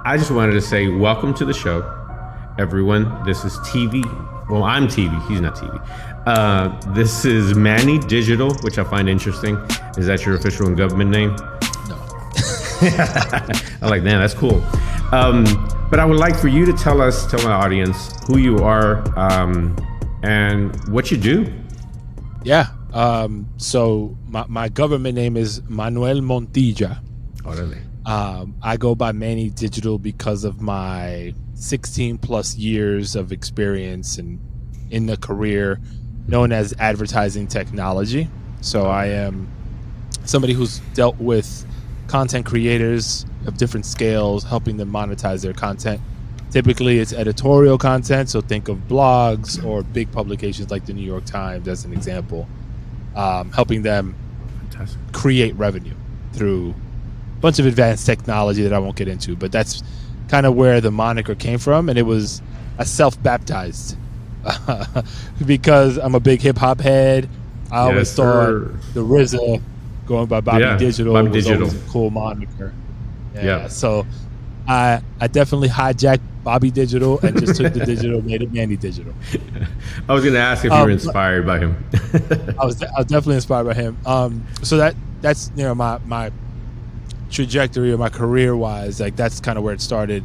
I just wanted to say welcome to the show, everyone. This is TV. Well, I'm TV. He's not TV. This is Manny Digital, which I find interesting. Is that your official and government name? No. I'm like, man, that's cool. But I would like for you to tell my audience who you are and what you do. Yeah. So my government name is Manuel Montilla. Oh, really? I go by Manny Digital because of my 16 plus years of experience in the career known as advertising technology. So I am somebody who's dealt with content creators of different scales, helping them monetize their content. Typically it's editorial content, so think of blogs or big publications like the New York Times as an example, helping them create revenue through a bunch of advanced technology that I won't get into, but that's kind of where the moniker came from. And it was a self-baptized because I'm a big hip-hop head. I always thought the RZA going by Bobby Digital was always a cool moniker. Yeah. So I definitely hijacked Bobby Digital and just took the digital, made it Manny Digital. I was going to ask if you were inspired by him. I was definitely inspired by him. So that's my trajectory or my career wise, like that's kind of where it started.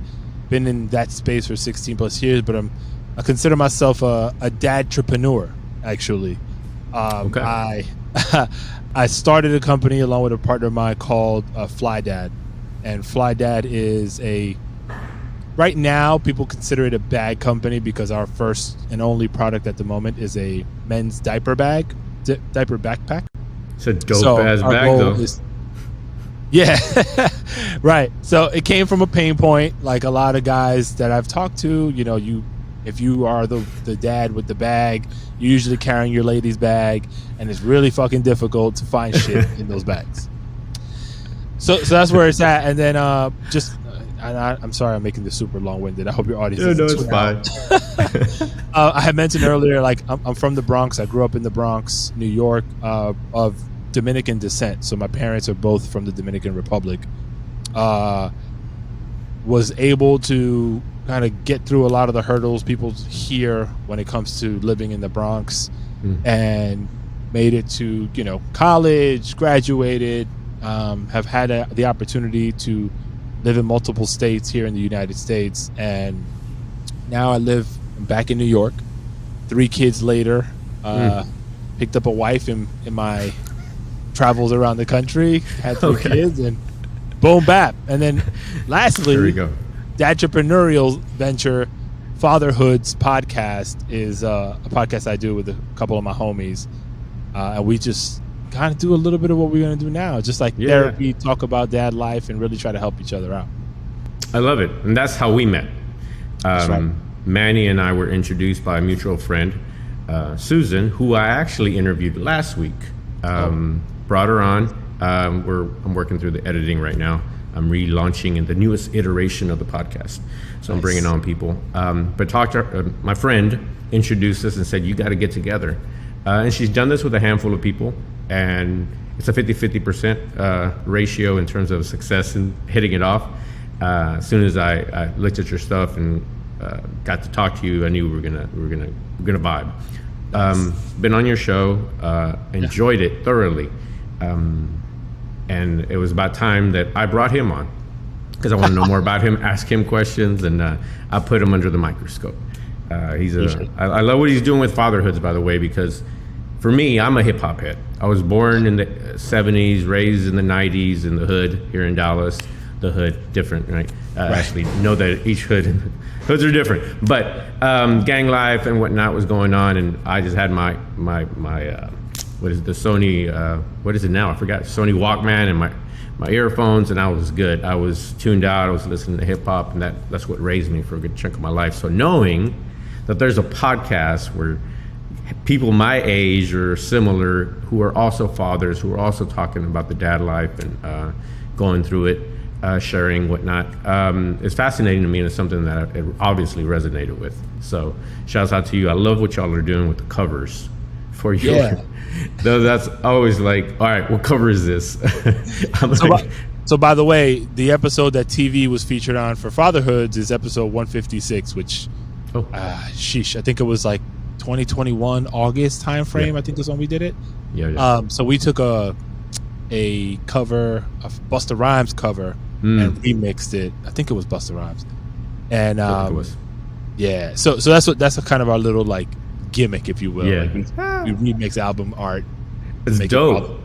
Been in that space for 16 plus years, but I consider myself a dadtrepreneur actually. Okay. I started a company along with a partner of mine called Fly Dad, and Fly Dad is right now people consider it a bag company because our first and only product at the moment is a men's diaper backpack. It's a dope ass bag though. Yeah, right. So it came from a pain point. Like a lot of guys that I've talked to, if you are the dad with the bag, you're usually carrying your lady's bag, and it's really fucking difficult to find shit in those bags. So that's where it's at. And then I'm sorry I'm making this super long-winded. I hope your audience No, it's fine. I had mentioned earlier, like I'm from the Bronx. I grew up in the Bronx, New York, of Dominican descent. So my parents are both from the Dominican Republic. Was able to kind of get through a lot of the hurdles people hear when it comes to living in the Bronx, and made it to college, graduated, have had the opportunity to live in multiple states here in the United States, and now I live back in New York. 3 kids later, picked up a wife in my travels around the country, had 3 kids, and boom, bap. And then lastly, there we go. The entrepreneurial venture, Fatherhoods podcast, is a podcast I do with a couple of my homies. And we just kind of do a little bit of what we're going to do now. Just like therapy, talk about dad life, and really try to help each other out. I love it. And that's how we met. Right. Manny and I were introduced by a mutual friend, Susan, who I actually interviewed last week. Brought her on. I'm working through the editing right now. I'm relaunching in the newest iteration of the podcast. So I'm bringing on people. But talked to her, my friend introduced us and said, you got to get together. And she's done this with a handful of people. And it's a 50-50% ratio in terms of success in hitting it off. As soon as I looked at your stuff and got to talk to you, I knew we were gonna vibe. Been on your show, enjoyed it thoroughly. And it was about time that I brought him on because I want to know more about him, ask him questions, and I put him under the microscope. I love what he's doing with Fatherhoods, by the way, because for me, I'm a hip hop head. I was born in the 70s, raised in the 90s in the hood here in Dallas. The hood, different, right? Actually, know that each hoods are different, but gang life and whatnot was going on, and I just had my what is it, the Sony, what is it now? I forgot. Sony Walkman and my earphones, and I was good. I was tuned out. I was listening to hip hop, and that's what raised me for a good chunk of my life. So knowing that there's a podcast where people my age or similar who are also fathers, who are also talking about the dad life and going through it, sharing whatnot, it's fascinating to me, and it's something that it obviously resonated with. So shouts out to you. I love what y'all are doing with the covers for your though. That's always like, all right, what cover is this? So, by the way, the episode that TV was featured on for Fatherhoods is episode 156, which, sheesh, I think it was like 2021 August time frame. I think is when we did it. Yeah. So we took a cover, a Busta Rhymes cover, and remixed it. I think it was Busta Rhymes, and yeah. So that's a kind of our little like gimmick, if you will. Yeah. Like we remix album art. It's dope.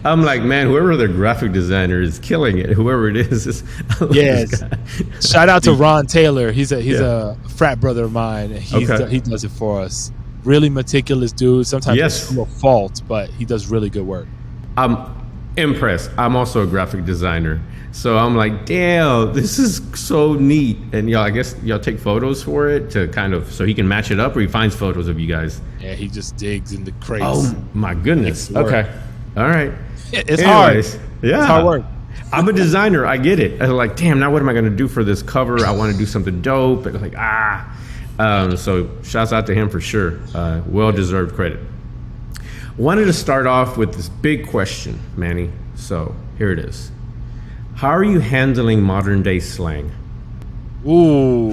I'm like, man, whoever the graphic designer is killing it. Whoever it is yes. Shout out to Ron Taylor. He's a frat brother of mine. He does it for us. Really meticulous dude. Sometimes it's from a fault, but he does really good work. I'm impressed. I'm also a graphic designer, so I'm like, damn, this is so neat. And I guess y'all take photos for it to kind of so he can match it up, or he finds photos of you guys. Yeah, he just digs in the crates. Oh my goodness. Okay, all right. It's hard. Yeah, it's hard work. I'm a designer. I get it. I'm like, damn. Now what am I going to do for this cover? I want to do something dope. And like so shouts out to him for sure. Well-deserved credit. Wanted to start off with this big question, Manny. So here it is. How are you handling modern day slang? Ooh.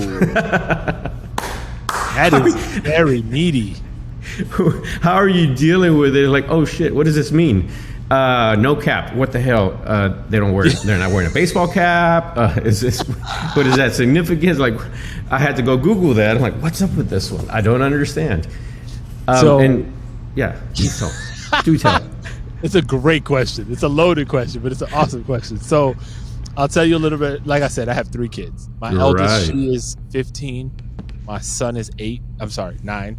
That is very meaty. How are you dealing with it? Like, oh shit, what does this mean? No cap. What the hell? They're not wearing a baseball cap. What is that significance? Like, I had to go Google that. I'm like, what's up with this one? I don't understand. Please tell. Do tell. It's a great question. It's a loaded question, but it's an awesome question. So I'll tell you a little bit. Like I said, I have 3 kids. My eldest, she is 15. My son is 9.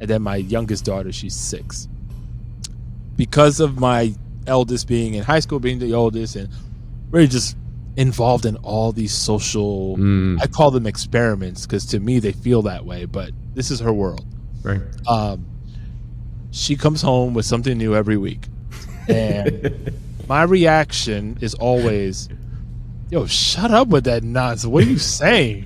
And then my youngest daughter, she's 6. Because of my eldest being in high school, being the oldest, and really just involved in all these social, I call them experiments because to me they feel that way, but this is her world. Right. She comes home with something new every week. And my reaction is always, yo, shut up with that nonsense. What are you saying?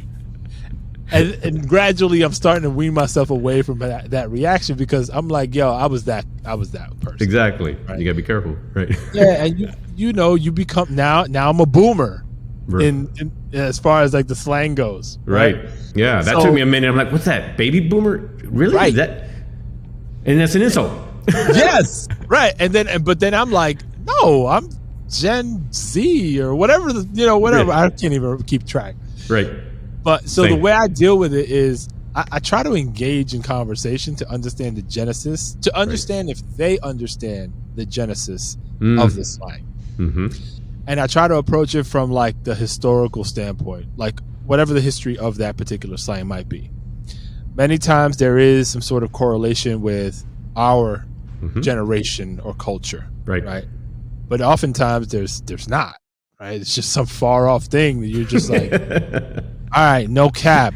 And gradually I'm starting to wean myself away from that reaction because I'm like, yo, I was that person. Exactly. Right? You gotta be careful, right? Yeah, and you become now I'm a boomer in as far as like the slang goes. Right. Yeah. That took me a minute. I'm like, what's that? Baby boomer? Really? Right. And that's an insult. Yes. Right. But then I'm like, no, I'm Gen Z or whatever, whatever. Yeah. I can't even keep track. Right. But so the way I deal with it is I try to engage in conversation to understand the genesis, to understand if they understand the genesis of the slang. Mm-hmm. And I try to approach it from like the historical standpoint, like whatever the history of that particular slang might be. Many times there is some sort of correlation with our generation or culture, right? But oftentimes there's not, right? It's just some far off thing that you're just like, all right, no cap.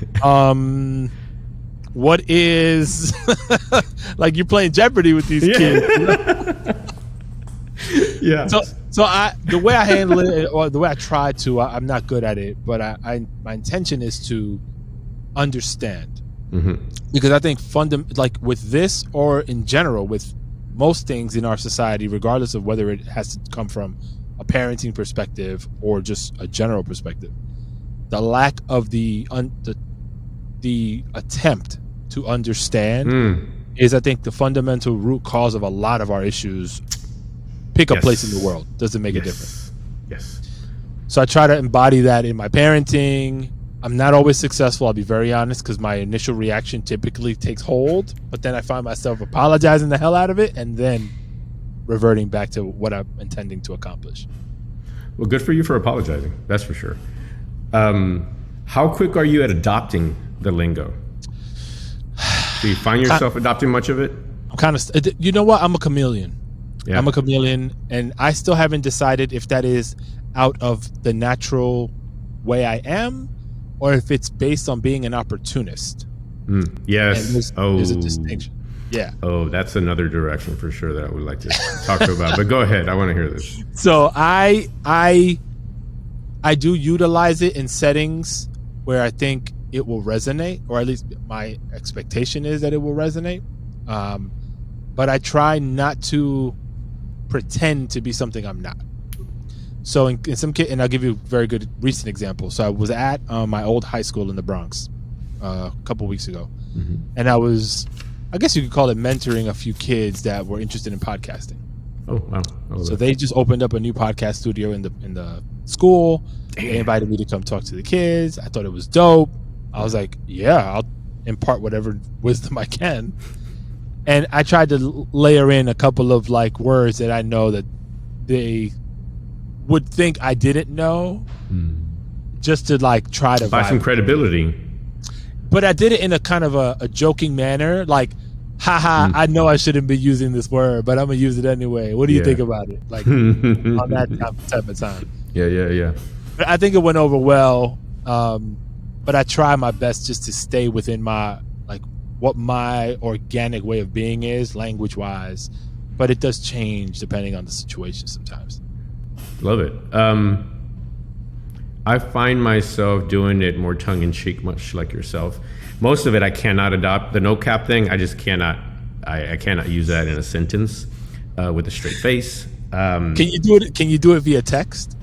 What is like you're playing Jeopardy with these kids? Yeah. So the way I handle it, or the way I try to, I'm not good at it, but my intention is to understand. Because I think like with this or in general with most things in our society, regardless of whether it has to come from a parenting perspective or just a general perspective, the lack of the attempt to understand is, I think, the fundamental root cause of a lot of our issues. Pick a place in the world. Does it make a difference? Yes. So I try to embody that in my parenting. I'm not always successful, I'll be very honest, because my initial reaction typically takes hold, but then I find myself apologizing the hell out of it and then reverting back to what I'm intending to accomplish. Well, good for you for apologizing. That's for sure. How quick are you at adopting the lingo? Do you find yourself adopting much of it? I'm kind of, you know what? I'm a chameleon. Yeah. I'm a chameleon, and I still haven't decided if that is out of the natural way I am or if it's based on being an opportunist. Yes. There's a distinction. Yeah. Oh, that's another direction for sure that I would like to talk about. But go ahead. I want to hear this. So I do utilize it in settings where I think it will resonate, or at least my expectation is that it will resonate. But I try not to pretend to be something I'm not. So in some kid, and I'll give you a very good recent example. So I was at my old high school in the Bronx a couple weeks ago, and I guess you could call it mentoring a few kids that were interested in podcasting. Oh wow! So they just opened up a new podcast studio in the school. Damn. They invited me to come talk to the kids. I thought it was dope. I was like, yeah, I'll impart whatever wisdom I can. And I tried to layer in a couple of like words that I know that they would think I didn't know, just to like try to buy some credibility. But I did it in a kind of a joking manner, like, haha, I know I shouldn't be using this word, but I'm gonna use it anyway. What do you think about it? Like on that type of time. Yeah. But I think it went over well, but I try my best just to stay within my like what my organic way of being is, language wise. But it does change depending on the situation sometimes. Love it. I find myself doing it more tongue-in-cheek, much like yourself. Most of it I cannot adopt. The no cap thing, I just cannot. I cannot use that in a sentence with a straight face. Can you do it? Can you do it via text?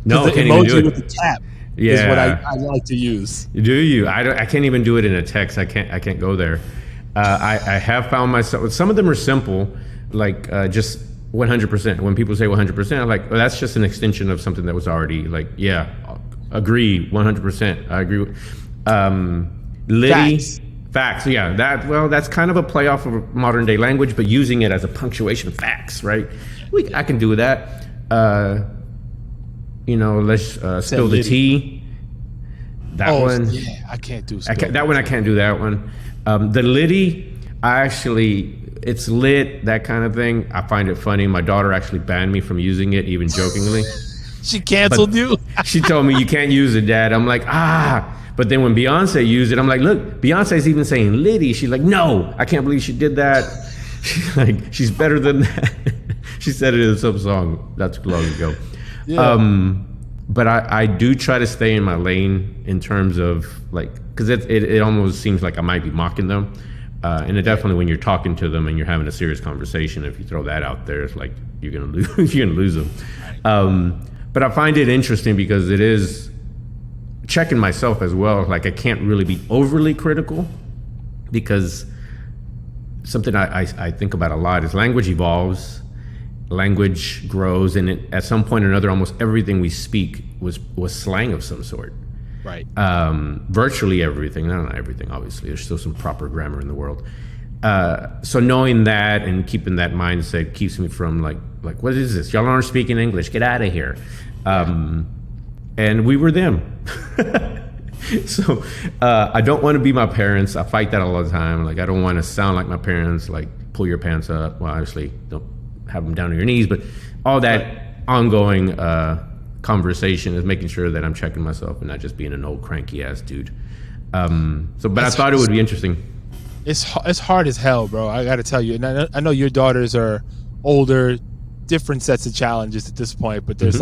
No, the I can't even do it. With the tap is what I like to use. Do you? I can't even do it in a text. I can't go there. I have found myself. Some of them are simple, like just 100%. When people say 100%, I'm like, well, that's just an extension of something that was already like, yeah, agree 100%. I agree. Liddy, facts. Yeah, that's kind of a play off of modern day language, but using it as a punctuation. Facts, right? I can do that. Let's spill the tea. That one. Yeah, I can't do that one. I can't do that one. The Liddy, it's lit, that kind of thing. I find it funny. My daughter actually banned me from using it, even jokingly. She canceled you? She told me, you can't use it, Dad. I'm like, But then when Beyonce used it, I'm like, look, Beyonce's even saying Liddy. She's like, no, I can't believe she did that. She's like, she's better than that. She said it in some song. That's long ago. Yeah. But I do try to stay in my lane in terms of like, because it almost seems like I might be mocking them. And it definitely, when you're talking to them and you're having a serious conversation, if you throw that out there, it's like you're gonna lose them. But I find it interesting because it is checking myself as well. Like I can't really be overly critical, because something I think about a lot is language evolves, language grows, and at some point or another, almost everything we speak was slang of some sort. Right. Virtually everything. Not everything, obviously. There's still some proper grammar in the world. So knowing that and keeping that mindset keeps me from like, what is this? Y'all aren't speaking English. Get out of here. And we were them. So I don't want to be my parents. I fight that all the time. Like I don't want to sound like my parents. Like pull your pants up. Well, obviously don't have them down to your knees, but all that ongoing conversation is making sure that I'm checking myself and not just being an old cranky ass dude. But I thought it would be interesting. It's hard as hell, bro. I got to tell you. And I know your daughters are older, different sets of challenges at this point, but there's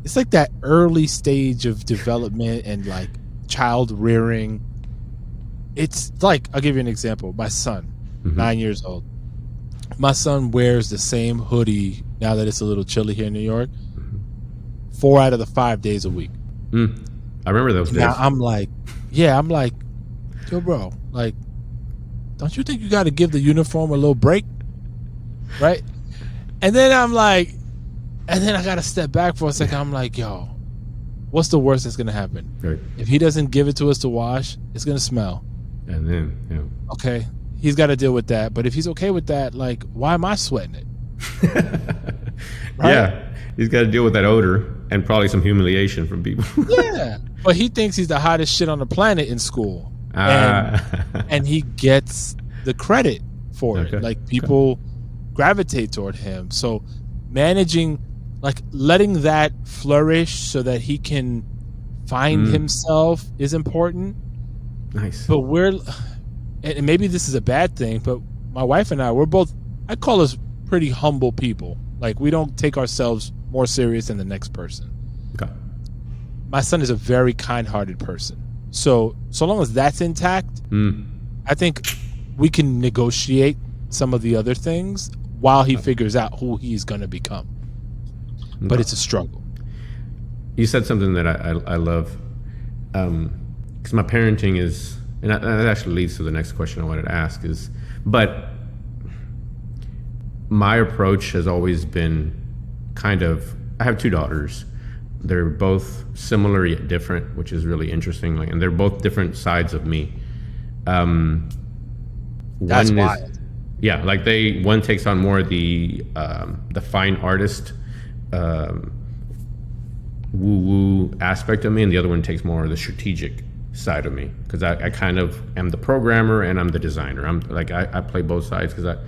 it's like that early stage of development and like child rearing. It's like, I'll give you an example. My son, 9 years old. My son wears the same hoodie now that it's a little chilly here in New York, 4 out of the 5 days a week. I remember those days. Now I'm like, yo, bro, like, don't you think you got to give the uniform a little break? Right? And then I'm like, I got to step back for a second. I'm like, yo, what's the worst that's going to happen? Right. If he doesn't give it to us to wash, it's going to smell. And then, okay, he's got to deal with that. But if he's okay with that, like, why am I sweating it? Right? Yeah, he's got to deal with that odor and probably some humiliation from people. Yeah, but he thinks he's the hottest shit on the planet in school. And he gets the credit for it. Like, people gravitate toward him. So managing, like, letting that flourish so that he can find himself is important. Nice. But and maybe this is a bad thing, but my wife and we're both, I call us pretty humble people. Like, we don't take ourselves more serious than the next person. Okay. My son is a very kind-hearted person. So long as that's intact, I think we can negotiate some of the other things while he figures out who he's going to become. Okay. But it's a struggle. you said something that I love, because my parenting is, and that actually leads to the next question I wanted to ask is, but my approach has always been kind of, I have two daughters. They're both similar yet different, which is really interesting. Like, and they're both different sides of me. That's wild. Yeah, like one takes on more the fine artist, woo-woo aspect of me, and the other one takes more of the strategic side of me, because I kind of am the programmer and I'm the designer. I'm like, I play both sides because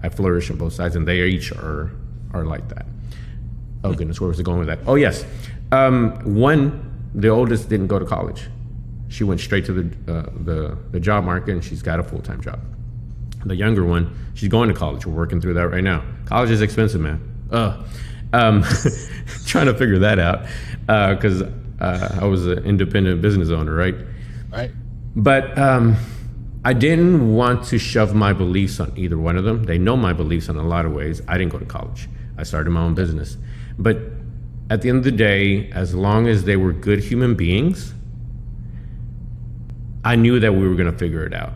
I flourish on both sides, and they each are like that. Oh goodness, where was it going with that? Oh yes, the oldest didn't go to college. She went straight to the job market, and she's got a full-time job. The younger one, she's going to college. We're working through that right now. College is expensive, man. Trying to figure that out, because I was an independent business owner, right? Right. But I didn't want to shove my beliefs on either one of them. They know my beliefs in a lot of ways. I didn't go to college. I started my own business. But at the end of the day, as long as they were good human beings, I knew that we were going to figure it out.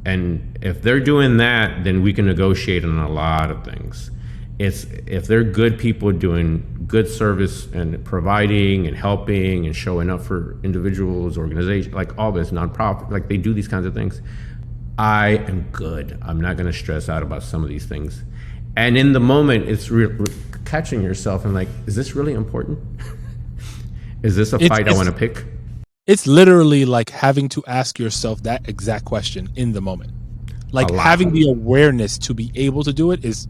And if they're doing that, then we can negotiate on a lot of things. If they're good people doing good service and providing and helping and showing up for individuals, organizations, like all this nonprofit, like they do these kinds of things, I am good. I'm not going to stress out about some of these things. And in the moment, it's catching yourself and like, is this really important? Is this a fight I want to pick? It's literally like having to ask yourself that exact question in the moment. Like having the awareness to be able to do it is,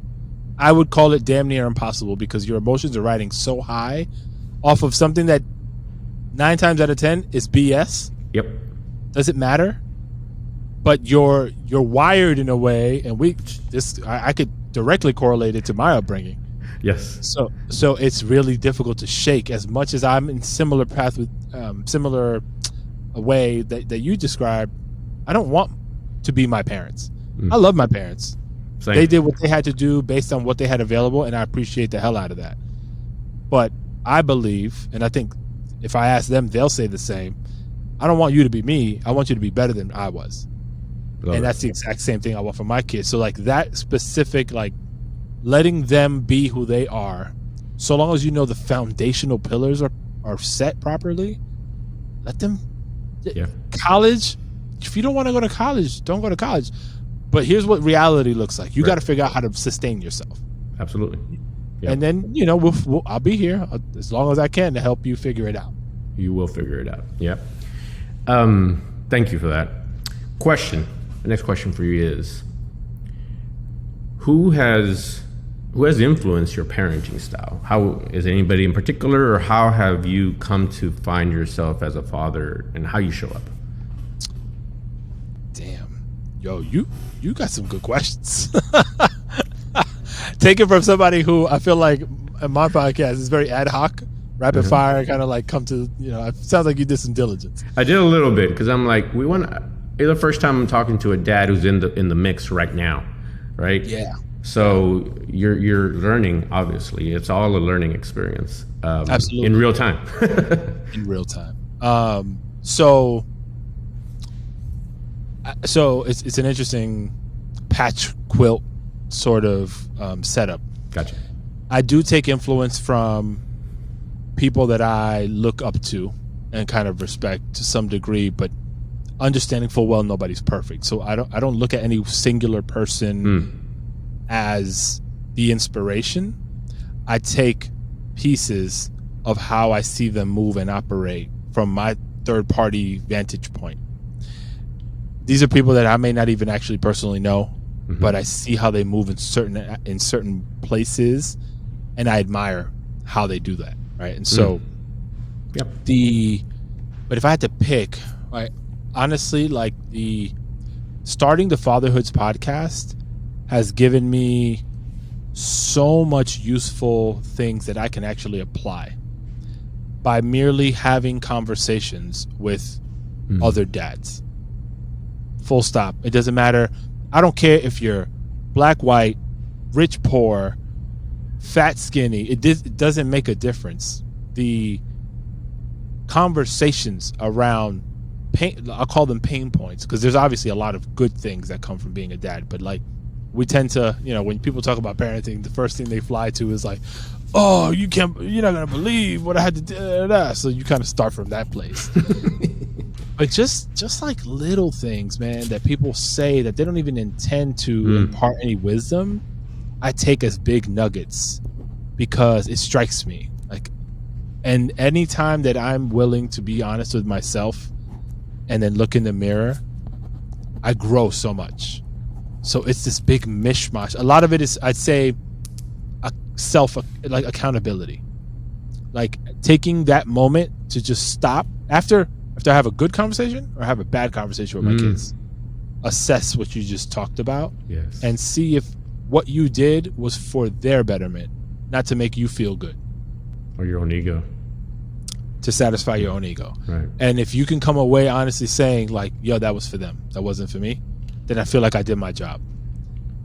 I would call it damn near impossible, because your emotions are riding so high off of something that 9 times out of 10 is BS. Yep. Does it matter? But you're wired in a way, and I could directly correlate it to my upbringing. Yes. So it's really difficult to shake. As much as I'm in similar path with similar way that you described, I don't want to be my parents. I love my parents. Same. They did what they had to do based on what they had available, and I appreciate the hell out of that. But I believe, and I think if I ask them, they'll say the same. I don't want you to be me. I want you to be better than I was. And that's the exact same thing I want for my kids. So like that specific, like letting them be who they are, so long as you know the foundational pillars are set properly, let them. Yeah. College, if you don't want to go to college, don't go to college. But here's what reality looks like. You got to figure out how to sustain yourself. Absolutely. Yep. And then, I'll be here as long as I can to help you figure it out. You will figure it out. Yep. Thank you for that. Question. The next question for you is, who has influenced your parenting style? How is anybody in particular, or how have you come to find yourself as a father and how you show up? Damn. Yo, you got some good questions. Take it from somebody who I feel like in my podcast is very ad hoc, rapid fire, kind of like come to, it sounds like you did some diligence. I did a little bit, because I'm like, it's the first time I'm talking to a dad who's in the mix right now, right? Yeah. So you're learning, obviously. It's all a learning experience. Absolutely. In real time. In real time. So it's an interesting patch quilt sort of setup. Gotcha. I do take influence from people that I look up to and kind of respect to some degree, but understanding full well nobody's perfect. So I don't look at any singular person as the inspiration. I take pieces of how I see them move and operate from my third party vantage point. These are people that I may not even actually personally know, but I see how they move in certain places, and I admire how they do that, right? And so but if I had to pick, right, honestly, like starting the Fatherhoods podcast has given me so much useful things that I can actually apply by merely having conversations with other dads. Full stop. It doesn't matter. I don't care if you're black, white, rich, poor, fat, skinny. It doesn't make a difference. The conversations around pain. I'll call them pain points, because there's obviously a lot of good things that come from being a dad, but like we tend to, when people talk about parenting, the first thing they fly to is like, oh, you're not gonna believe what I had to do. So you kind of start from that place. But just like little things, man, that people say that they don't even intend to impart any wisdom, I take as big nuggets, because it strikes me. Like, and anytime that I'm willing to be honest with myself and then look in the mirror, I grow so much. So it's this big mishmash. A lot of it is, I'd say, accountability. Like taking that moment to just stop after I have a good conversation or have a bad conversation with my kids. Assess what you just talked about, yes, and see if what you did was for their betterment, not to make you feel good or your own ego, to satisfy your own ego. Right. And if you can come away honestly saying like, yo, that was for them, that wasn't for me, then I feel like I did my job.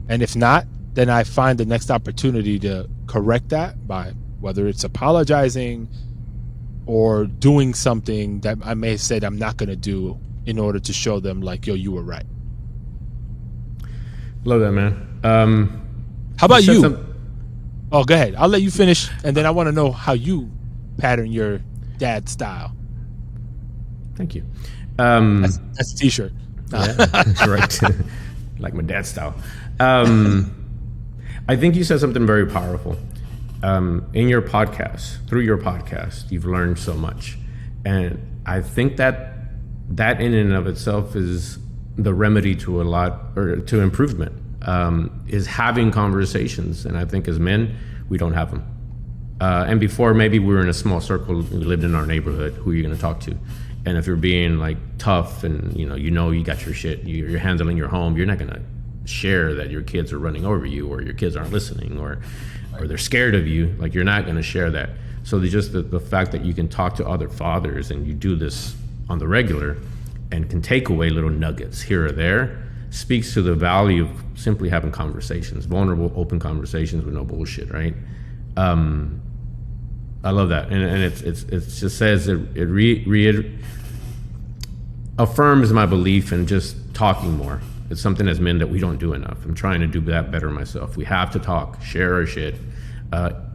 And if not, then I find the next opportunity to correct that by whether it's apologizing or doing something that I may have said I'm not going to do in order to show them like, yo, you were right. Love that, man. How about you? Oh, go ahead. I'll let you finish, and then I want to know how you pattern your dad style. Thank you. That's a t-shirt. Yeah, right. Like my dad's style. I think you said something very powerful. In your podcast, through your podcast, you've learned so much. And I think that in and of itself is the remedy to a lot, or to improvement, is having conversations. And I think as men, we don't have them. And before, maybe we were in a small circle, we lived in our neighborhood, who are you going to talk to? And if you're being like tough and you got your shit, you're handling your home, you're not going to share that your kids are running over you, or your kids aren't listening, or they're scared of you. Like, you're not going to share that. So the fact that you can talk to other fathers, and you do this on the regular and can take away little nuggets here or there, speaks to the value of simply having conversations, vulnerable, open conversations with no bullshit, right? I love that, and it just says it affirms my belief in just talking more. It's something as men that we don't do enough. I'm trying to do that better myself. We have to talk, share our shit.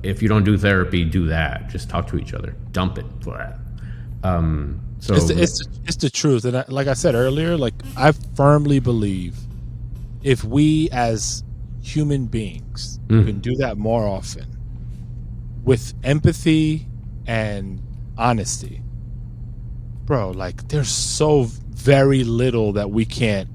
If you don't do therapy, do that. Just talk to each other. Dump it for that. So it's the truth, and like I said earlier, like I firmly believe if we as human beings can do that more often, with empathy and honesty, bro, like there's so very little that we can't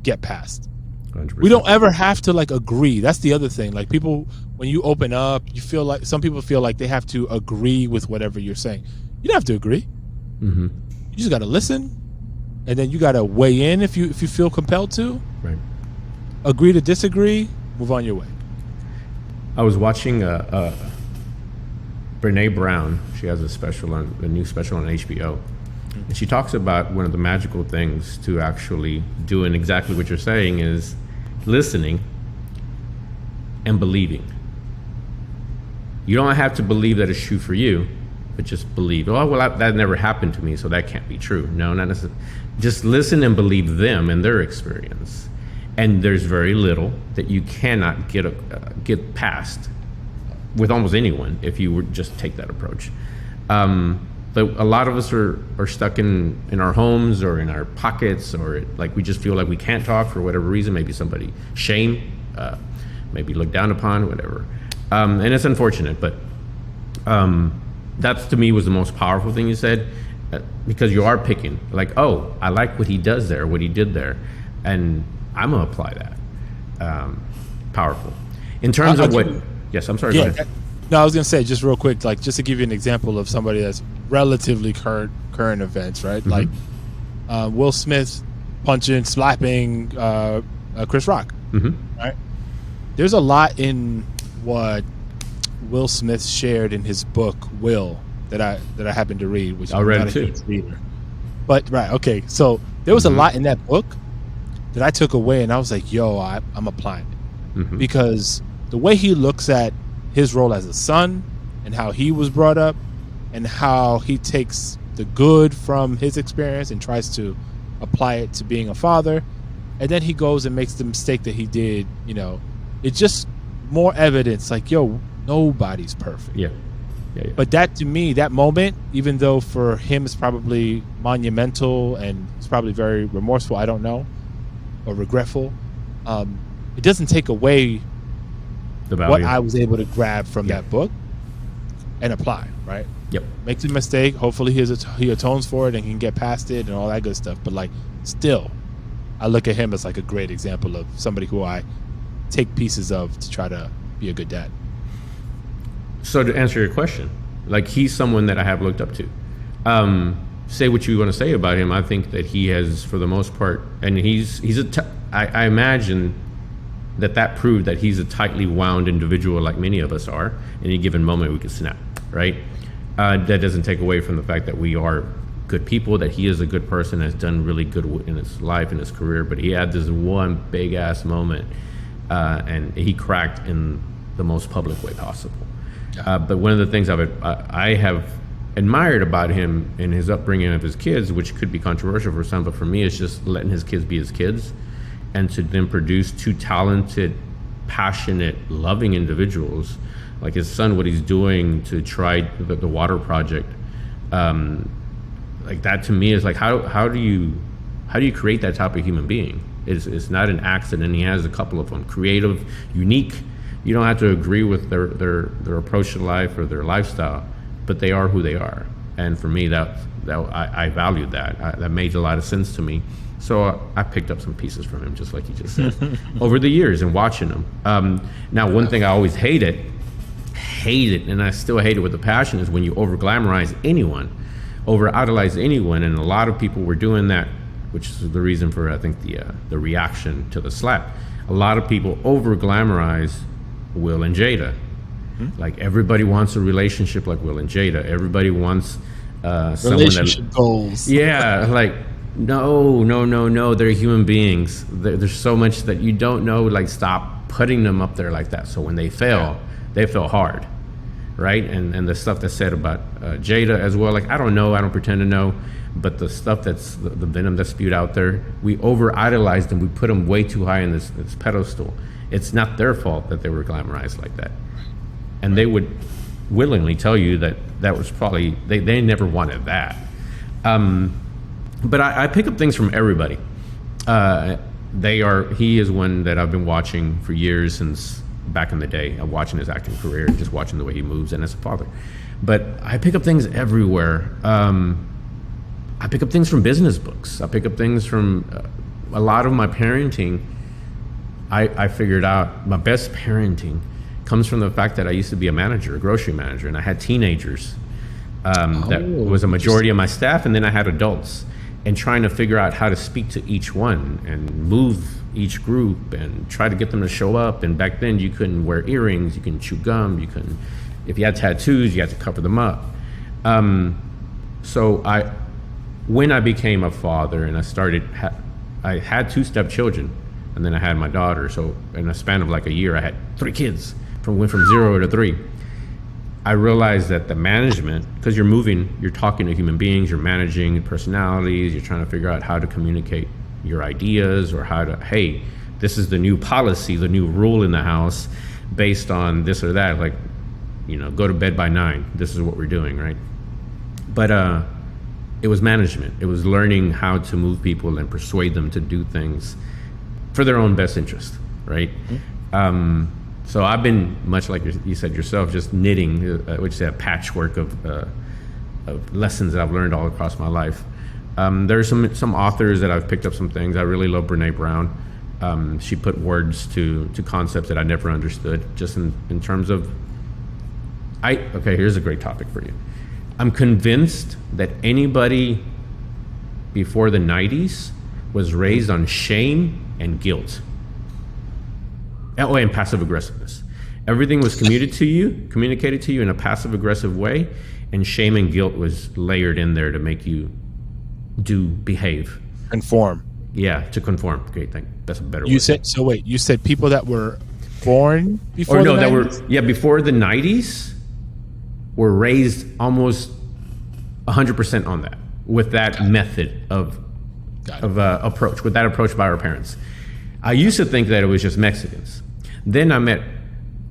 get past. 100%. We don't ever have to like agree. That's the other thing. Like, people, when you open up, you feel like some people feel like they have to agree with whatever you're saying. You don't have to agree. You just got to listen, and then you got to weigh in if you feel compelled to. Right. Agree to disagree. Move on your way. I was watching Brene Brown. She has a new special on HBO, and she talks about one of the magical things to actually doing exactly what you're saying is listening and believing. You don't have to believe that it's true for you, but just believe. Oh, well, that never happened to me, so that can't be true. No, not necessarily. Just listen and believe them and their experience. And there's very little that you cannot get past with almost anyone if you would just take that approach. But a lot of us are stuck in our homes or in our pockets, or like we just feel like we can't talk for whatever reason. Maybe somebody shame, maybe look down upon, whatever. And it's unfortunate, but that to me was the most powerful thing you said, because you are picking like, oh, I like what he does there, what he did there, and I'm gonna apply that. Powerful. In terms of what? Yes, I'm sorry. Yeah, no, I was gonna say just real quick, like just to give you an example of somebody that's relatively current events, right? Like Will Smith slapping Chris Rock, right? There's a lot in what Will Smith shared in his book Will that I happened to read, which I read it too. Reader. But right, okay, so there was a lot in that book that I took away, and I was like, yo, I'm applying it, because the way he looks at his role as a son and how he was brought up and how he takes the good from his experience and tries to apply it to being a father, and then he goes and makes the mistake that he did. It's just more evidence, like, yo, nobody's perfect. Yeah. But that, to me, that moment, even though for him it's probably monumental and it's probably very remorseful, I don't know, or regretful, it doesn't take away the value. what I was able to grab from that book and apply, right? Yep. Makes a mistake. Hopefully he atones for it and can get past it and all that good stuff. But, like, still, I look at him as like a great example of somebody who I take pieces of to try to be a good dad. So to answer your question, like, he's someone that I have looked up to. Say what you want to say about him. I think that he has, for the most part, and I imagine that proved that he's a tightly wound individual, like many of us are. Any given moment we could snap, right? That doesn't take away from the fact that we are good people, that he is a good person, has done really good in his life, in his career. But he had this one big ass moment, and he cracked in the most public way possible. But one of the things I have admired about him in his upbringing of his kids, which could be controversial for some, but for me, it's just letting his kids be his kids, and to then produce two talented, passionate, loving individuals, like his son, what he's doing to try the water project. Like, that to me is like, how do you create that type of human being? It's not an accident. He has a couple of them, creative, unique. You don't have to agree with their approach to life or their lifestyle, but they are who they are. And for me, that I valued that. That made a lot of sense to me. So I picked up some pieces from him, just like you just said, over the years and watching him. Now, one thing I always hated, and I still hate it with a passion, is when you over-glamorize anyone, over-idolize anyone. And a lot of people were doing that, which is the reason for, I think, the reaction to the slap. A lot of people over-glamorize Will and Jada. Like, everybody wants a relationship like Will and Jada. Everybody wants relationship goals. Yeah, like, no. They're human beings. There's so much that you don't know. Like, stop putting them up there like that. So when they fail, they feel hard, right? And the stuff that's said about Jada as well. Like, I don't know. I don't pretend to know. But the stuff that's the venom that's spewed out there, we over-idolize them. We put them way too high in this pedestal. It's not their fault that they were glamorized like that. And they would willingly tell you that was probably, they never wanted that. But I pick up things from everybody. He is one that I've been watching for years, since back in the day. I'm watching his acting career, just watching the way he moves, and as a father. But I pick up things everywhere. I pick up things from business books. I pick up things from a lot of my parenting. I figured out my best parenting comes from the fact that I used to be a grocery manager, and I had teenagers. That was a majority of my staff, and then I had adults, and trying to figure out how to speak to each one and move each group and try to get them to show up. And back then you couldn't wear earrings, you couldn't chew gum, if you had tattoos, you had to cover them up. So when I became a father and I had two stepchildren, and then I had my daughter. So in a span of like a year, I had 3 kids. Went from 0 to 3. I realized that the management, because you're talking to human beings, you're managing personalities, you're trying to figure out how to communicate your ideas, or hey, this is the new policy, the new rule in the house based on this or that. Like, go to bed by 9. This is what we're doing, right? But it was management. It was learning how to move people and persuade them to do things for their own best interest, right? So I've been, much like you said yourself, just knitting, which is a patchwork of lessons that I've learned all across my life. There are some authors that I've picked up some things. I really love Brene Brown. She put words to concepts that I never understood, just in terms of, okay, here's a great topic for you. I'm convinced that anybody before the 90s was raised on shame and guilt. And passive aggressiveness. Everything was communicated to you in a passive aggressive way, and shame and guilt was layered in there to make you behave. Conform. Yeah, to conform. Great thing. That's a better word. You said people that were born before the 90s? Before the 90s were raised almost 100% on that, with that method of approach, with that approach by our parents. I used to think that it was just Mexicans. Then I met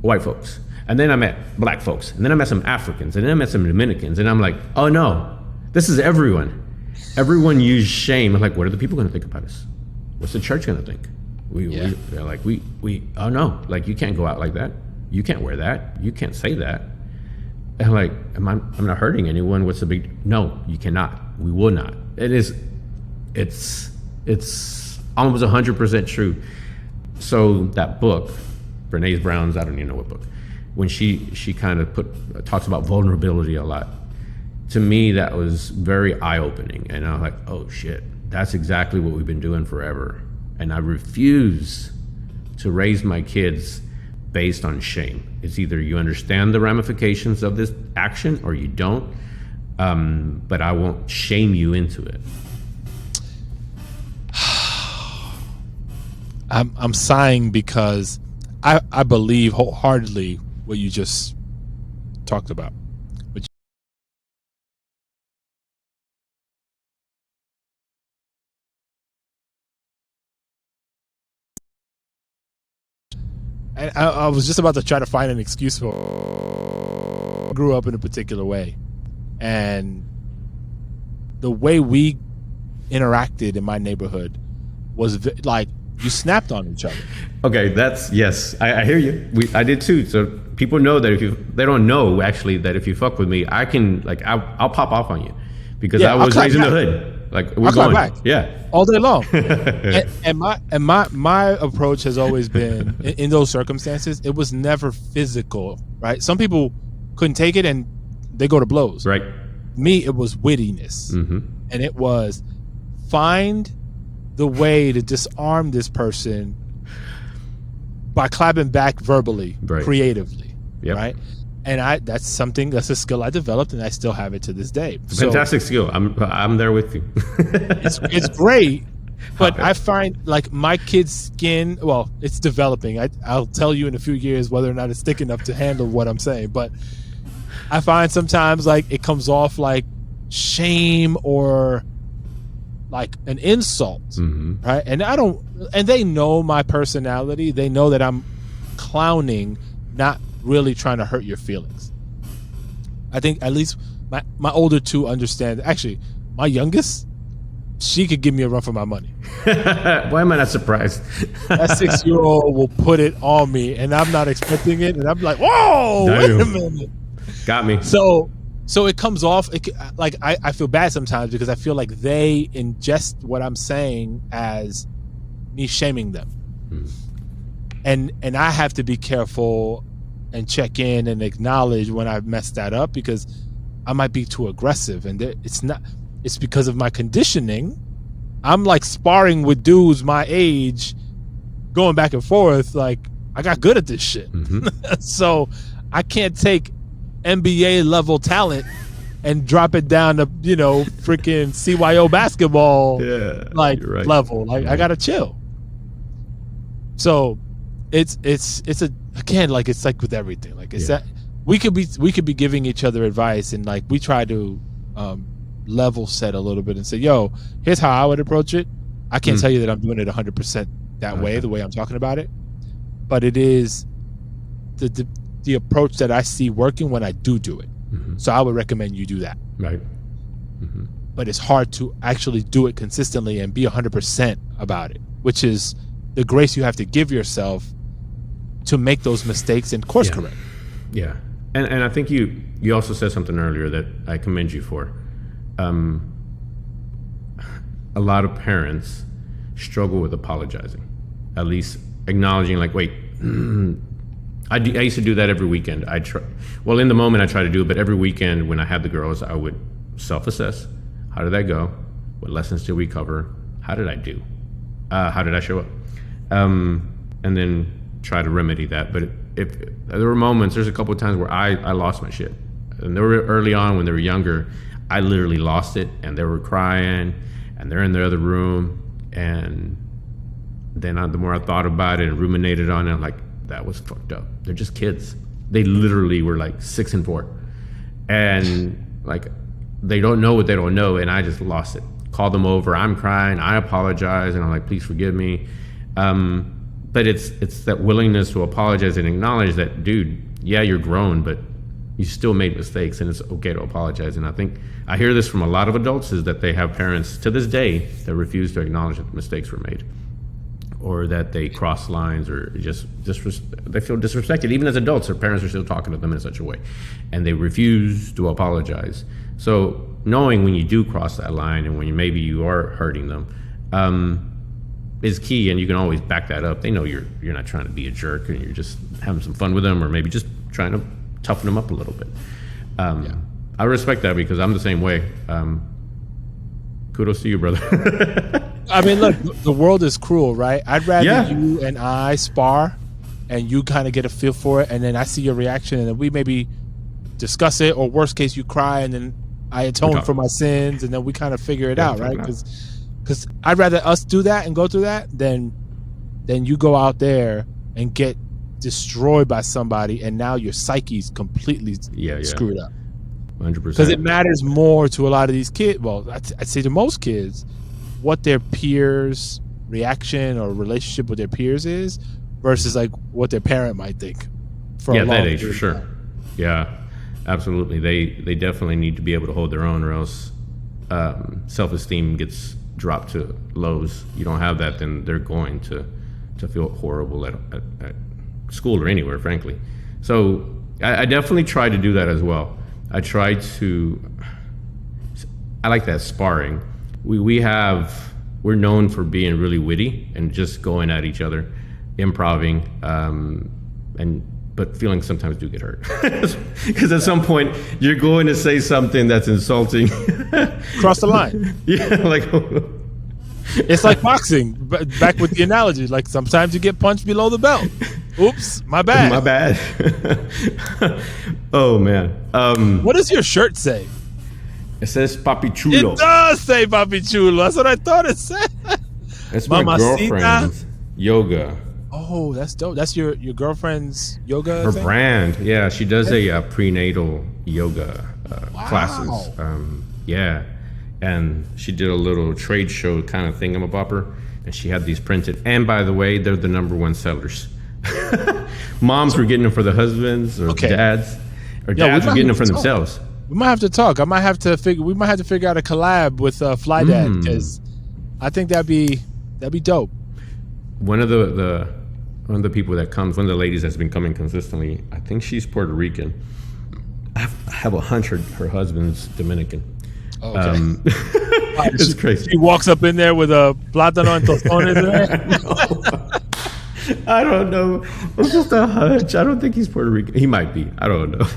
white folks, and then I met black folks, and then I met some Africans, and then I met some Dominicans, and I'm like, oh no, this is everyone. Everyone used shame. I'm like, what are the people going to think about us? What's the church going to think? They're like, oh no, like, you can't go out like that. You can't wear that. You can't say that. And I'm like, I'm not hurting anyone. What's the big? No, you cannot. We will not. It's almost 100% true. So that book, Brene Brown's, I don't even know what book, when she kind of talks about vulnerability a lot. To me, that was very eye-opening. And I'm like, oh shit, that's exactly what we've been doing forever. And I refuse to raise my kids based on shame. It's either you understand the ramifications of this action or you don't, but I won't shame you into it. I'm sighing because I believe wholeheartedly what you just talked about. And I was just about to try to find an excuse for I grew up in a particular way. And the way we interacted in my neighborhood was like, you snapped on each other. Okay, yes, I hear you. I did too. So people know that they don't know actually that if you fuck with me, I can, like, I'll pop off on you because I was raised in the hood. Like, we're going back. Yeah, all day long. and my approach has always been in those circumstances. It was never physical, right? Some people couldn't take it and they go to blows. Right. Me, it was wittiness, and it was find the way to disarm this person by clapping back verbally, creatively, right? And that's a skill I developed, and I still have it to this day. Fantastic skill. I'm there with you. it's great, but I find like my kid's skin. Well, it's developing. I'll tell you in a few years whether or not it's thick enough to handle what I'm saying. But I find sometimes like it comes off like shame or like an insult, right? And and they know my personality. They know that I'm clowning, not really trying to hurt your feelings. I think at least my older two understand. Actually, my youngest, she could give me a run for my money. Why am I not surprised? That 6-year-old will put it on me, and I'm not expecting it, and I'm like, whoa, wait a minute. Got me. So it comes off like I feel bad sometimes because I feel like they ingest what I'm saying as me shaming them, and I have to be careful and check in and acknowledge when I've messed that up because I might be too aggressive, and it's because of my conditioning. I'm like sparring with dudes my age, going back and forth. Like, I got good at this shit, so I can't take NBA level talent and drop it down to freaking CYO basketball level. Like, I gotta chill. So it's like with everything. Like, it's that we could be giving each other advice, and like we try to level set a little bit and say, yo, here's how I would approach it. I can't tell you that I'm doing it 100% that way, the way I'm talking about it, but it is the approach that I see working when I do it. So I would recommend you do that. Right. But it's hard to actually do it consistently and be 100% about it, which is the grace you have to give yourself to make those mistakes and course correct. Yeah. And I think you also said something earlier that I commend you for. A lot of parents struggle with apologizing, at least acknowledging like, wait, I used to do that every weekend. In the moment I try to do it, but every weekend when I had the girls, I would self-assess. How did that go? What lessons did we cover? How did I do? How did I show up? And then try to remedy that. But if there were moments, there's a couple of times where I lost my shit. And they were early on when they were younger, I literally lost it, and they were crying, and they're in the other room. And then the more I thought about it and ruminated on it, I'm like, that was fucked up. They're just kids. They literally were like 6 and 4. And like, they don't know what they don't know, and I just lost it. Called them over. I'm crying. I apologize, and I'm like, please forgive me. But it's that willingness to apologize and acknowledge that, dude, yeah, you're grown, but you still made mistakes, and it's okay to apologize. And I think I hear this from a lot of adults, is that they have parents to this day that refuse to acknowledge that mistakes were made, or that they cross lines, or just they feel disrespected. Even as adults, their parents are still talking to them in such a way, and they refuse to apologize. So knowing when you do cross that line and when maybe you are hurting them is key, and you can always back that up. They know you're not trying to be a jerk, and you're just having some fun with them, or maybe just trying to toughen them up a little bit. I respect that, because I'm the same way. Kudos to you, brother. I mean, look, the world is cruel, right? I'd rather you and I spar, and you kind of get a feel for it, and then I see your reaction, and then we maybe discuss it, or worst case, you cry, and then I atone for my sins, and then we kind of figure it out, right? Because I'd rather us do that and go through that than you go out there and get destroyed by somebody, and now your psyche's completely screwed up. 100%. Because it matters more to a lot of these kids. Well, I'd say to most kids, what their peers' reaction or relationship with their peers is, versus like what their parent might think. For that age, for sure. Yeah, absolutely. They definitely need to be able to hold their own, or else self-esteem gets dropped to lows. You don't have that, then they're going to feel horrible at school or anywhere, frankly. So I definitely try to do that as well. I like that sparring. We're known for being really witty and just going at each other, improvising, but feelings sometimes do get hurt. Because at some point you're going to say something that's insulting. Cross the line. Yeah, like it's like boxing. Back with the analogy, like sometimes you get punched below the belt. Oops, my bad. My bad. Oh man. What does your shirt say? It says Papi Chulo. It does say Papi Chulo. That's what I thought it said. That's my girlfriend's yoga. Oh, that's dope. That's your girlfriend's yoga Her thing? brand. Yeah, she does a prenatal yoga classes. Yeah. And she did a little trade show kind of thingamabopper, and she had these printed. And by the way, they're the #1 sellers. Moms were getting them for the husbands or dads, or dads were getting them for themselves. We might have to talk. We might have to figure out a collab with Fly Dad, because I think that'd be dope. One of the people that comes, one of the ladies that's been coming consistently, I think she's Puerto Rican. I have a hunch her husband's Dominican. Okay. It's crazy. She walks up in there with a plátano and tostones in I don't know. It's just a hunch. I don't think he's Puerto Rican. He might be. I don't know.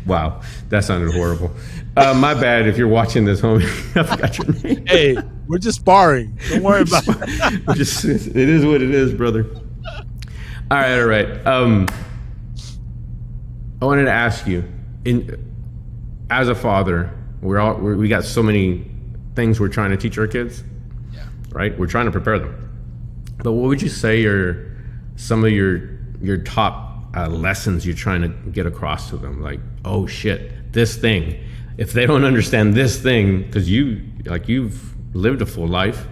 Wow, that sounded horrible. My bad if you're watching this, homie. I forgot your name. Hey, we're just sparring. Don't worry about it. It is what it is, brother. All right. I wanted to ask you, as a father, we got so many things we're trying to teach our kids. Yeah. Right? We're trying to prepare them. But what would you say are some of your top lessons you're trying to get across to them? Like, oh shit, this thing. If they don't understand this thing, because you've lived a full life,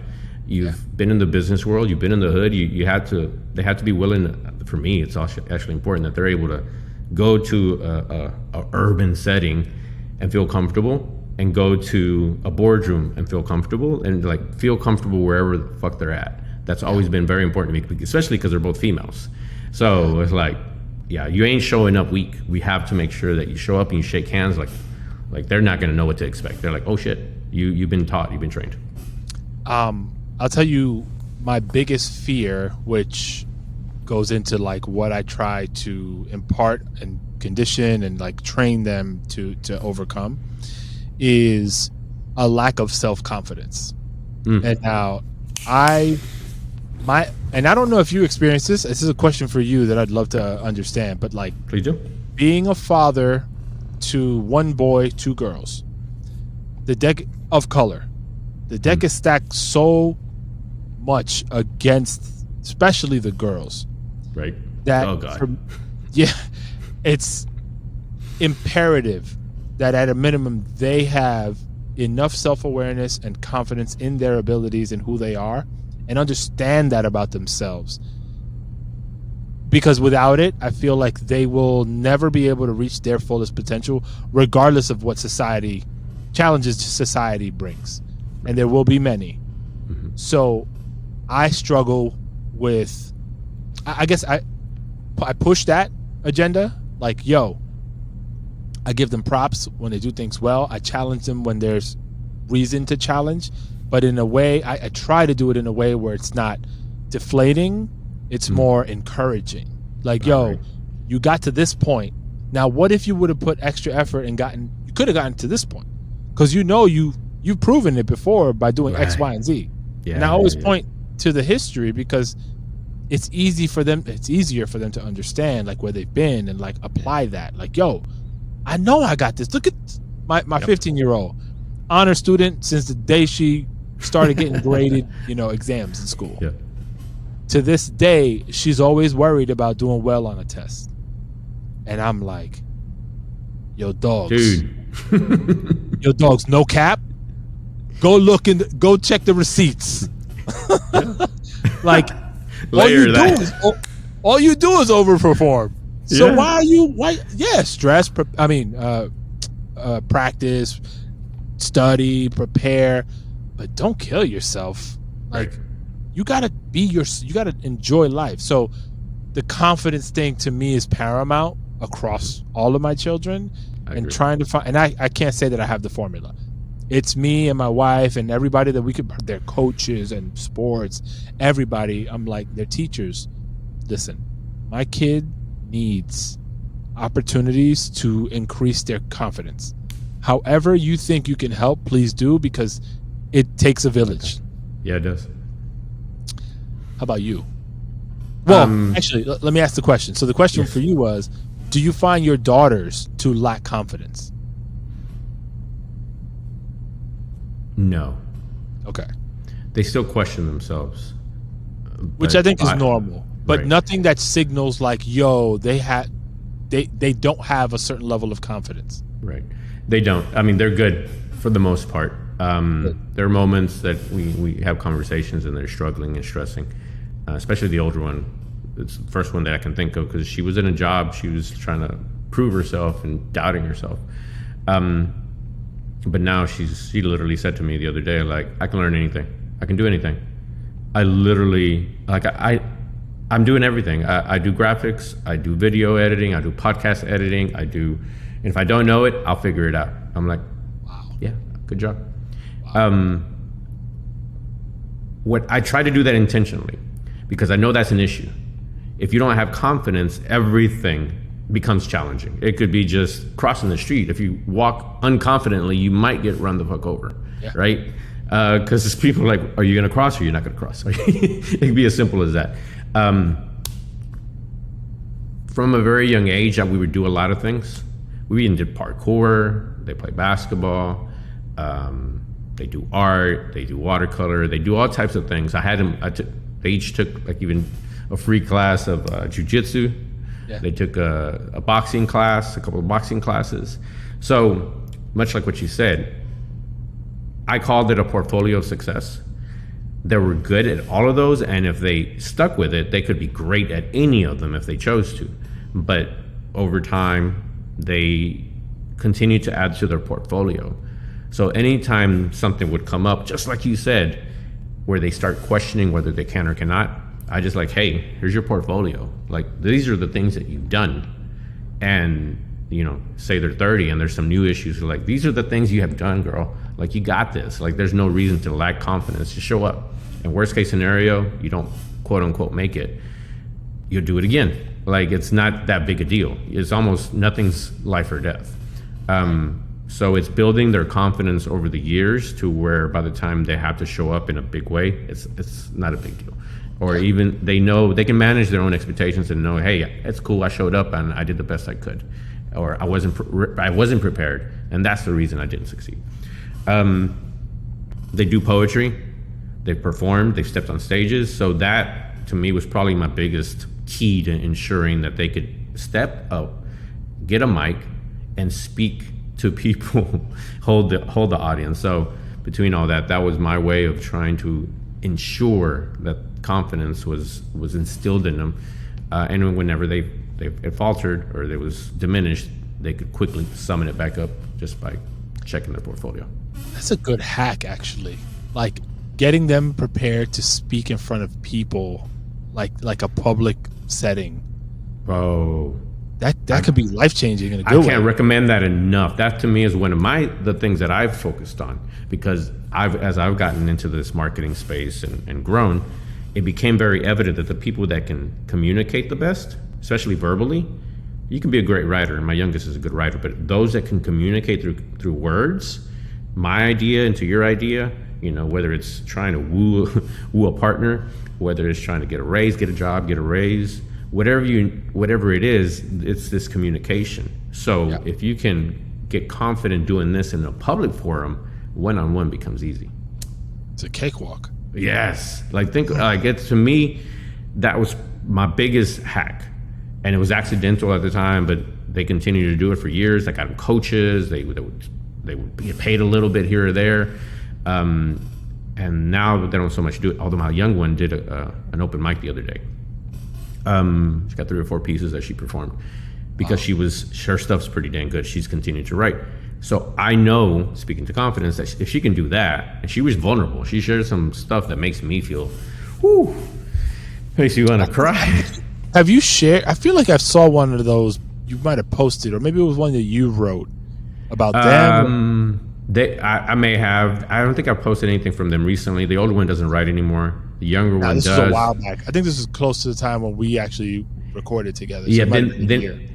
you've been in the business world, you've been in the hood. They had to be willing. For me, it's actually important that they're able to go to a urban setting and feel comfortable, and go to a boardroom and feel comfortable, and like feel comfortable wherever the fuck they're at. That's always been very important to me, especially because they're both females. So it's like, yeah, you ain't showing up weak. We have to make sure that you show up and you shake hands like they're not going to know what to expect. They're like, oh shit, you've been taught, you've been trained. I'll tell you my biggest fear, which goes into like what I try to impart and condition and like train them to overcome, is a lack of self-confidence. And now I don't know if you experience this. This is a question for you that I'd love to understand, but like, Please do. Being a father to one boy, 2 girls, the deck of color, the deck is stacked so much against, especially the girls, right? That oh god, it's imperative that at a minimum they have enough self-awareness and confidence in their abilities and who they are, and understand that about themselves. Because without it, I feel like they will never be able to reach their fullest potential, regardless of what challenges society brings. And there will be many. Mm-hmm. So I struggle with, I guess I push that agenda. Like, yo, I give them props when they do things well. I challenge them when there's reason to challenge. But in a way, I try to do it in a way where it's not deflating. It's more encouraging. Like, yo, you got to this point. Now, what if you would have put extra effort and you could have gotten to this point? Because you've proven it before by doing X, Y, and Z. Yeah, and I always point to the history because it's easier for them to understand like where they've been and like apply that. Like, yo, I know I got this. Look at my 15-year-old honor student since the day she started getting graded, exams in school. Yeah. To this day, she's always worried about doing well on a test. And I'm like, yo, dogs. Dude. Yo, dogs, no cap. Go check the receipts. Like, all you do is overperform. So stress, practice, study, prepare, but don't kill yourself. Like, you gotta enjoy life. So the confidence thing to me is paramount across all of my children. And trying to find, and I can't say that I have the formula. It's me and my wife and everybody that they're coaches and sports, everybody. I'm like, they're teachers. Listen, my kid needs opportunities to increase their confidence. However you think you can help, please do, because it takes a village. Yeah, it does. How about you? Well, actually, let me ask the question. So the question for you was, do you find your daughters to lack confidence? No. Okay. They still question themselves. Which I think is normal. But nothing that signals like, yo, they don't have a certain level of confidence. Right. They don't. I mean, they're good for the most part. There are moments that we have conversations and they're struggling and stressing, especially the older one. It's the first one that I can think of because she was in a job. She was trying to prove herself and doubting herself. But now she literally said to me the other day, like, I can learn anything. I can do anything. I literally, like, I'm doing everything. I do graphics. I do video editing. I do podcast editing. And if I don't know it, I'll figure it out. I'm like, wow, yeah, good job. Wow. What I try to do that intentionally because I know that's an issue. If you don't have confidence, everything becomes challenging. It could be just crossing the street. If you walk unconfidently, you might get run the fuck over, right? Because people are like, are you going to cross or you're not going to cross? It can be as simple as that. From a very young age, we would do a lot of things. We even did parkour. They play basketball. They do art. They do watercolor. They do all types of things. They each took like even a free class of jiu-jitsu. Yeah. They took a boxing class, a couple of boxing classes. So much like what you said, I called it a portfolio of success. They were good at all of those, and if they stuck with it, they could be great at any of them if they chose to. But over time, they continued to add to their portfolio. So anytime something would come up, just like you said, where they start questioning whether they can or cannot, I just like, hey, here's your portfolio. Like, these are the things that you've done. And, say they're 30 and there's some new issues. Like, these are the things you have done, girl. Like, you got this. Like, there's no reason to lack confidence. Just show up. And worst case scenario, you don't quote unquote make it. You'll do it again. Like, it's not that big a deal. It's almost nothing's life or death. So it's building their confidence over the years to where by the time they have to show up in a big way, it's not a big deal. Or even they know they can manage their own expectations and know, hey, it's cool. I showed up and I did the best I could, or I wasn't prepared, and that's the reason I didn't succeed. They do poetry, they've performed, they've stepped on stages. So that to me was probably my biggest key to ensuring that they could step up, get a mic, and speak to people, hold the audience. So between all that, that was my way of trying to ensure that confidence was instilled in them, and whenever it faltered or it was diminished, they could quickly summon it back up just by checking their portfolio. That's a good hack, actually. Like getting them prepared to speak in front of people, like a public setting. Bro, that could be life changing in a good way. I can't recommend that enough. That to me is one of the things that I've focused on, because as I've gotten into this marketing space and grown, it became very evident that the people that can communicate the best, especially verbally, you can be a great writer, and my youngest is a good writer, but those that can communicate through words, my idea into your idea, whether it's trying to woo a partner, whether it's trying to get a raise, get a job, get a raise, whatever it is, it's this communication. So if you can get confident doing this in a public forum, one-on-one becomes easy. It's a cakewalk. Yes. To me, that was my biggest hack. And it was accidental at the time, but they continued to do it for years. I got them coaches. They would get paid a little bit here or there. And now they don't so much do it. Although my young one did an open mic the other day. She got 3 or 4 pieces that she performed because her stuff's pretty dang good. She's continued to write. So I know, speaking to confidence, that if she can do that, and she was vulnerable, she shared some stuff that makes me feel, makes you want to cry. Have you shared? I feel like I saw one of those you might have posted, or maybe it was one that you wrote about them. I may have. I don't think I've posted anything from them recently. The older one doesn't write anymore. The younger one does. This is a while back. I think this is close to the time when we actually recorded together. So yeah, then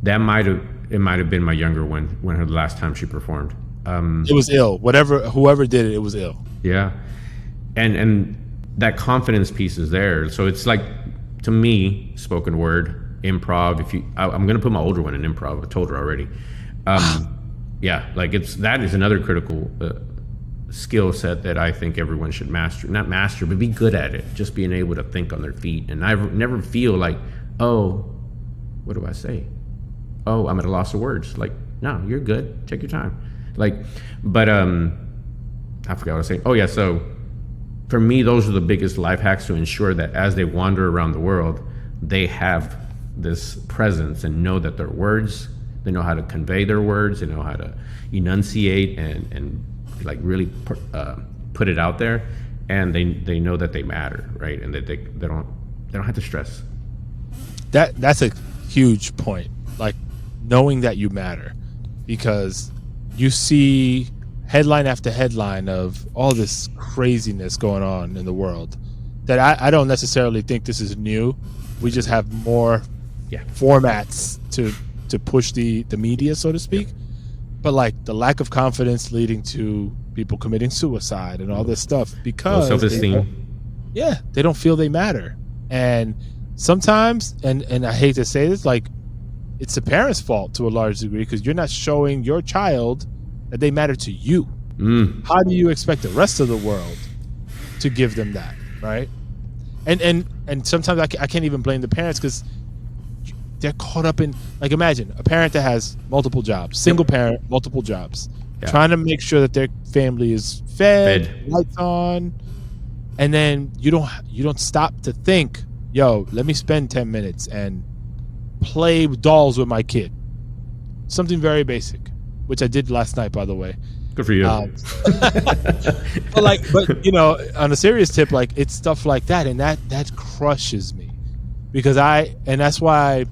that might have been my younger one when the last time she performed. It was ill. Whoever did it, it was ill. Yeah, and that confidence piece is there. So it's like, to me, spoken word, improv. I'm gonna put my older one in improv. I told her already. Yeah, that is another critical skill set that I think everyone should master. Not master, but be good at it. Just being able to think on their feet, and I never feel like, oh, what do I say? Oh, I'm at a loss of words. Like, no, you're good. Take your time. But I forgot what I was saying. Oh yeah, so for me, those are the biggest life hacks to ensure that as they wander around the world, they have this presence and know that their words, they know how to convey their words, they know how to enunciate and really put it out there, and they know that they matter, right? And that they don't have to stress. That's a huge point. Like, knowing that you matter, because you see headline after headline of all this craziness going on in the world that I don't necessarily think this is new. We just have more formats to push the media, so to speak. But the lack of confidence leading to people committing suicide and all this stuff because self-esteem. They don't feel they matter. And sometimes, and I hate to say this, it's the parents' fault to a large degree, because you're not showing your child that they matter to you. How do you expect the rest of the world to give them that, right? And sometimes I can't even blame the parents, because they're caught up in, imagine a parent that has multiple jobs, single parent, multiple jobs, trying to make sure that their family is fed, lights on, and then you don't stop to think, yo, let me spend 10 minutes and play dolls with my kid. Something very basic, which I did last night, by the way. Good for you. But on a serious tip, it's stuff like that, and that crushes me, because that's why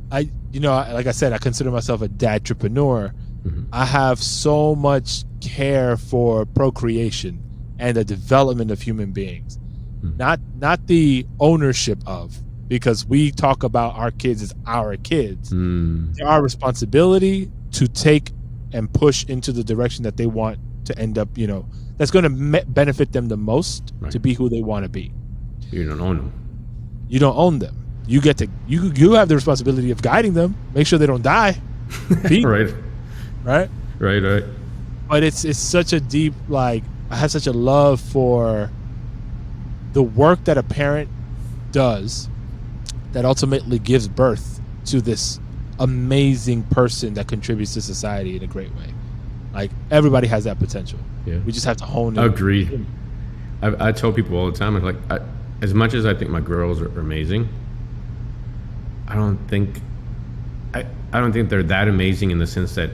I like I said, I consider myself a dad-trepreneur. Mm-hmm. I have so much care for procreation and the development of human beings, not the ownership of, because we talk about our kids as our kids. They're our responsibility to take and push into the direction that they want to end up, that's going to benefit them the most, to be who they want to be. You don't own them. You don't own them. You get to you have the responsibility of guiding them, make sure they don't die. Right. But it's such a deep, I have such a love for the work that a parent does that ultimately gives birth to this amazing person that contributes to society in a great way. Like, everybody has that potential. Yeah. We just have to hone it. Agreed. I tell people all the time, like, as much as I think my girls are amazing, I don't think they're that amazing in the sense that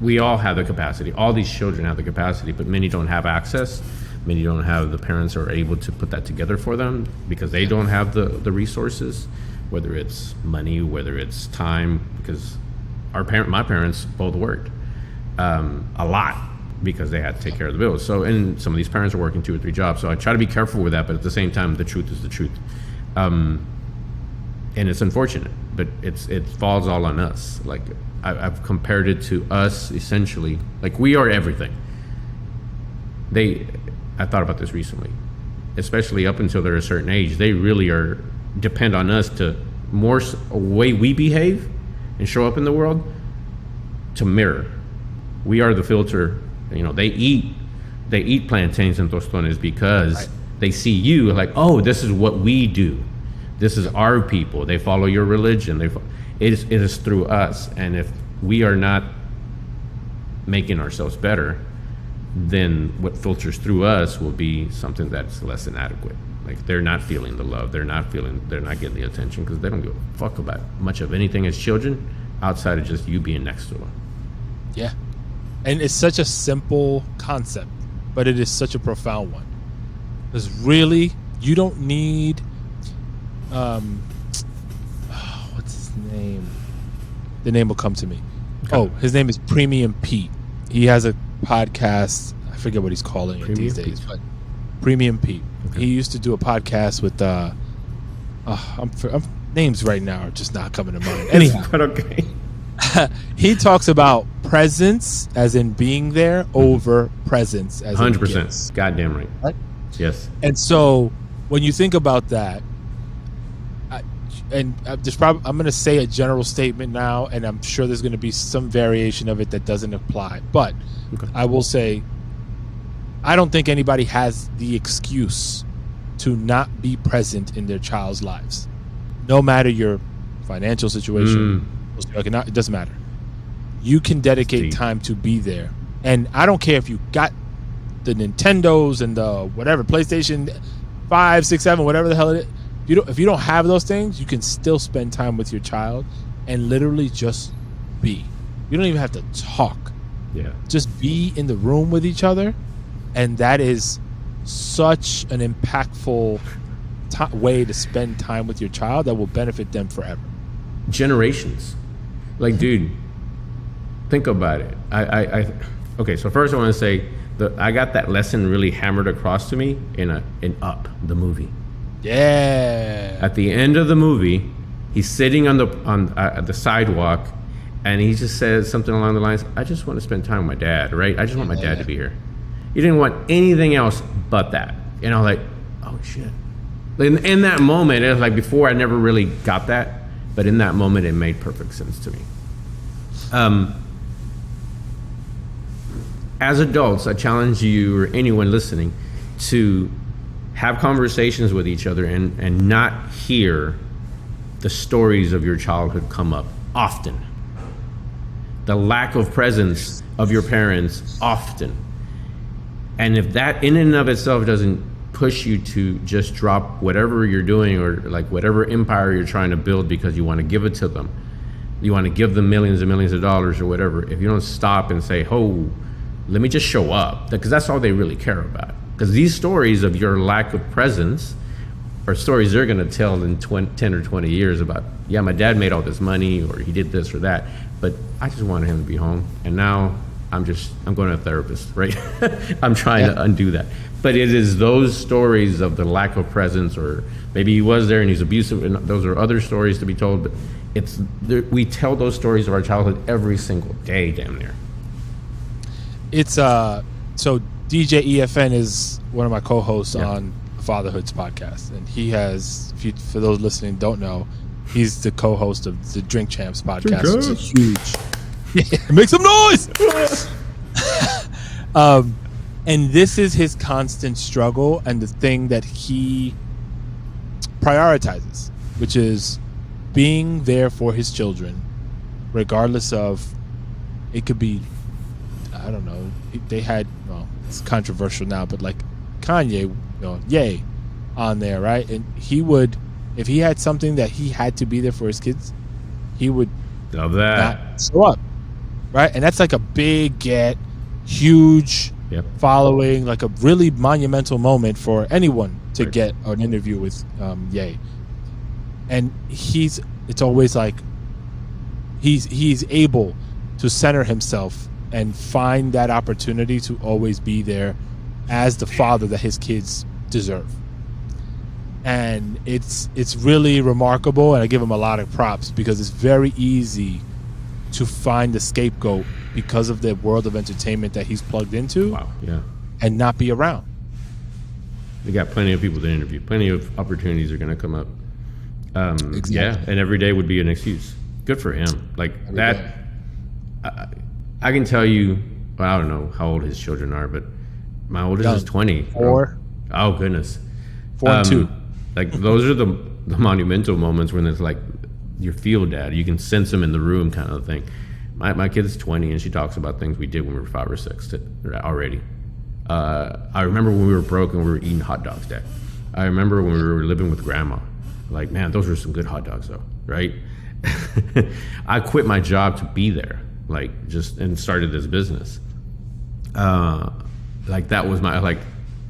we all have the capacity. All these children have the capacity, but many don't have access. Many don't have the parents who are able to put that together for them because they don't have the resources, whether it's money, whether it's time, because my parents both worked a lot because they had to take care of the bills. So, and some of these parents are working 2 or 3 jobs. So I try to be careful with that, but at the same time, the truth is the truth. And it's unfortunate, but it falls all on us. Like, I've compared it to us essentially. Like, we are everything. I thought about this recently, especially up until they're a certain age, they really depend on us to a way we behave and show up in the world to mirror. We are the filter. You know, they eat plantains and tostones because they see you like, oh, this is what we do. This is our people. They follow your religion. It is through us. And if we are not making ourselves better, then what filters through us will be something that's less than adequate. Like, they're not feeling the love. They're not getting the attention because they don't give a fuck about much of anything as children outside of just you being next to them. Yeah. And it's such a simple concept, but it is such a profound one. Because really, you don't need what's his name? The name will come to me. Okay. Oh, his name is Premium Pete. He has a podcast. I forget what he's calling it these days, but Premium Pete. Okay. He used to do a podcast with names right now are just not coming to mind. Anyhow, but okay. He talks about presence as in being there over presence as 100%. Goddamn right. Yes. And so when you think about that, I'm going to say a general statement now, and I'm sure there's going to be some variation of it that doesn't apply. But okay. I will say, I don't think anybody has the excuse to not be present in their child's lives, no matter your financial situation. It doesn't matter. You can dedicate time to be there, and I don't care if you got the Nintendos and the whatever PlayStation 5, 6, 7, whatever the hell it is. If you don't have those things, you can still spend time with your child and literally just be. You don't even have to talk. Yeah. Just be in the room with each other, and that is such an impactful way to spend time with your child that will benefit them forever. Generations. Like, dude, think about it. Okay, so first I want to say I got that lesson really hammered across to me in Up, the movie. Yeah. At the end of the movie, he's sitting on the sidewalk, and he just says something along the lines, "I just want to spend time with my dad, right? I just want my dad to be here." He didn't want anything else but that. And I was like, oh shit. In that moment, it was like, before I never really got that, but in that moment, it made perfect sense to me. As adults, I challenge you or anyone listening to have conversations with each other and not hear the stories of your childhood come up often. The lack of presence of your parents often. And if that in and of itself doesn't push you to just drop whatever you're doing or like whatever empire you're trying to build because you want to give it to them, you want to give them millions and millions of dollars or whatever, if you don't stop and say, oh, let me just show up, because that's all they really care about. Because these stories of your lack of presence are stories they're going to tell in 10 or 20 years about, yeah, my dad made all this money or he did this or that, but I just wanted him to be home. And now I'm going to a therapist, right? I'm trying to undo that. But it is those stories of the lack of presence, or maybe he was there and he's abusive, and those are other stories to be told, but we tell those stories of our childhood every single day, damn near. It's so DJ EFN is one of my co-hosts on Fatherhoods podcast, and he has, for those listening don't know, he's the co-host of the Drink Champs podcast. It's a huge, make some noise. And this is his constant struggle and the thing that he prioritizes, which is being there for his children regardless of, it could be, I don't know, they had, well, it's controversial now, but like Kanye, Ye on there, right? And he would, if he had something that he had to be there for his kids, he would Love that. not show up, right? And that's like a big get, huge following, like a really monumental moment for anyone to get an interview with Ye. And it's always like he's able to center himself and find that opportunity to always be there as the father that his kids deserve. And it's really remarkable, and I give him a lot of props because it's very easy to find the scapegoat because of the world of entertainment that he's plugged into. Wow, yeah. And not be around. They got plenty of people to interview. Plenty of opportunities are going to come up. Exactly. Yeah, and every day would be an excuse. Good for him. Like every that, I can tell you, well, I don't know how old his children are, but my oldest is 20. 4. Oh, goodness. 4 and 2. Like those are the monumental moments when it's like your field dad. You can sense them in the room kind of thing. My kid's 20 and she talks about things we did when we were 5 or 6 already. I remember when we were broke and we were eating hot dogs, Dad. I remember when we were living with grandma. Like, man, those were some good hot dogs though, right? I quit my job to be there, like and started this business. Like that was my, like,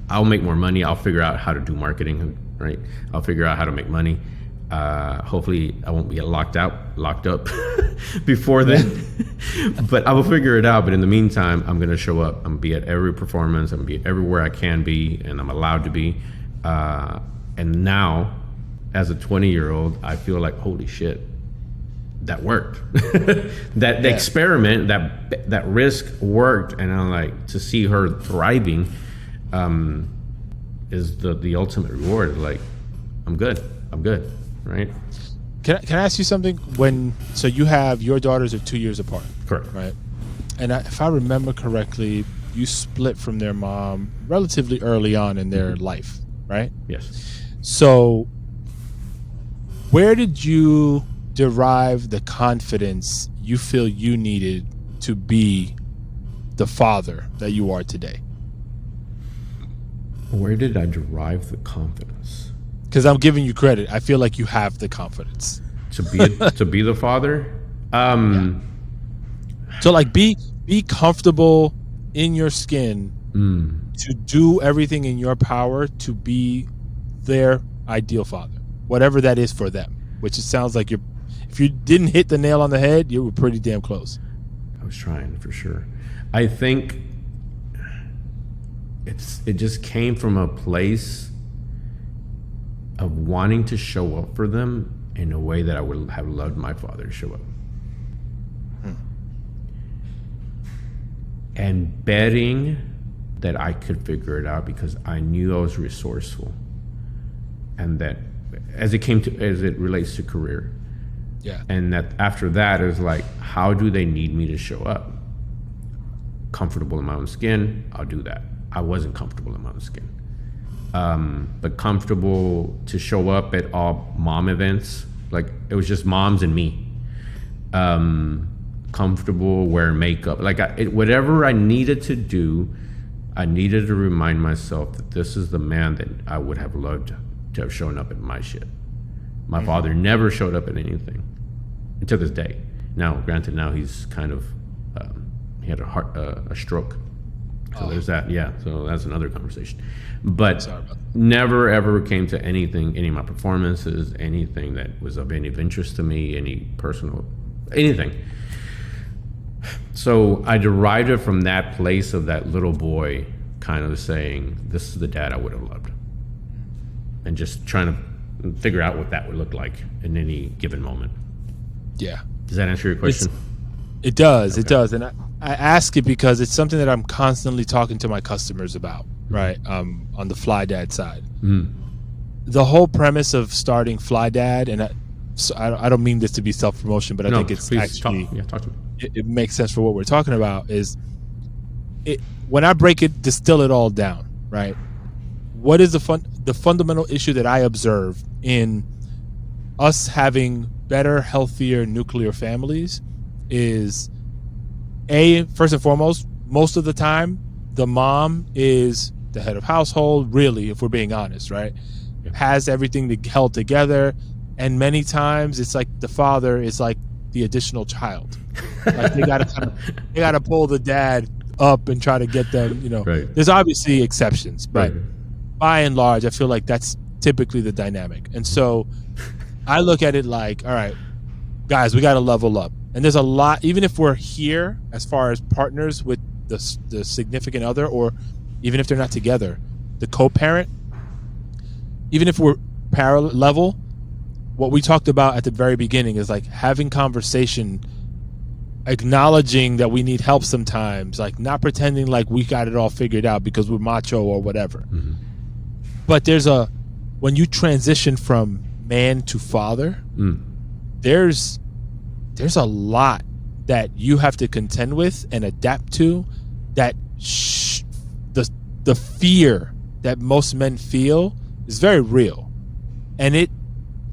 I'll make more money. I'll figure out how to do marketing, right? I'll figure out how to make money. Hopefully I won't be locked up before then, but I will figure it out. But in the meantime, I'm going to show up. I'm going to be at every performance. I'm going to be everywhere I can be, and I'm allowed to be. And now, as a 20-year-old, I feel like, holy shit, that worked. that experiment, that risk worked. And I'm like, to see her thriving is the ultimate reward. Like, I'm good. Right? Can I ask you something? So you have, your daughters are 2 years apart. Correct. Right. And if I remember correctly, you split from their mom relatively early on in their life, right? Yes. So where did you derive the confidence you feel you needed to be the father that you are today? Where did I derive the confidence? Because I'm giving you credit. I feel like you have the confidence to be the father. So like be comfortable in your skin to do everything in your power to be their ideal father, whatever that is for them. Which it sounds like if you didn't hit the nail on the head, you were pretty damn close. I was trying for sure. I think it just came from a place of wanting to show up for them in a way that I would have loved my father to show up. And betting that I could figure it out because I knew I was resourceful. And that as it relates to career. Yeah. And that after that, it was like, how do they need me to show up? Comfortable in my own skin, I'll do that. I wasn't comfortable in my own skin. But comfortable to show up at all mom events. Like, it was just moms and me. Comfortable wearing makeup. Like, whatever I needed to do, I needed to remind myself that this is the man that I would have loved to have shown up at my shit. My father never showed up at anything until this day. Now, granted, now he's kind of, he had a stroke. So there's that. Yeah. So that's another conversation. But never ever came to anything, any of my performances, anything that was of any interest to me, any personal, anything. So I derived it from that place of that little boy kind of saying, this is the dad I would have loved. And just trying to figure out what that would look like in any given moment. Yeah. Does that answer your question? It does. Okay. It does. And I ask it because it's something that I'm constantly talking to my customers about, right? On the Fly Dad side. The whole premise of starting Fly Dad, and I don't mean this to be self-promotion, but I think it's actually, talk to me. It makes sense for what we're talking about, is when I distill it all down, right? What is the fundamental issue that I observe in us having better, healthier nuclear families is first and foremost, most of the time, the mom is the head of household, really, if we're being honest, right? Yeah. Has everything held together. And many times it's like the father is like the additional child. Like they gotta pull the dad up and try to get them, Right. There's obviously exceptions, but Right. by and large, I feel like that's typically the dynamic. And so I look at it like, all right, guys, we got to level up. And there's a lot, even if we're here as far as partners with the significant other, or even if they're not together, the co-parent, even if we're parallel level, what we talked about at the very beginning is like having conversation, acknowledging that we need help sometimes, like not pretending like we got it all figured out because we're macho or whatever. Mm-hmm. But when you transition from man to father, there's a lot that you have to contend with and adapt to, that the fear that most men feel is very real, and it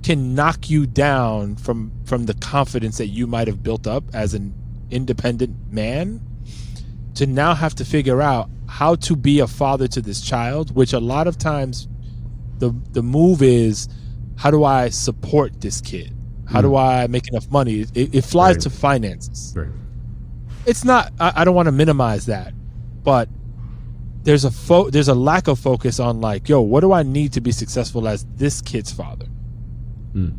can knock you down from the confidence that you might have built up as an independent man, to now have to figure out how to be a father to this child, which a lot of times the move is, how do I support this kid? How do I make enough money? It flies Right. to finances. Right. It's not, I don't want to minimize that, but there's a lack of focus on like, yo, what do I need to be successful as this kid's father?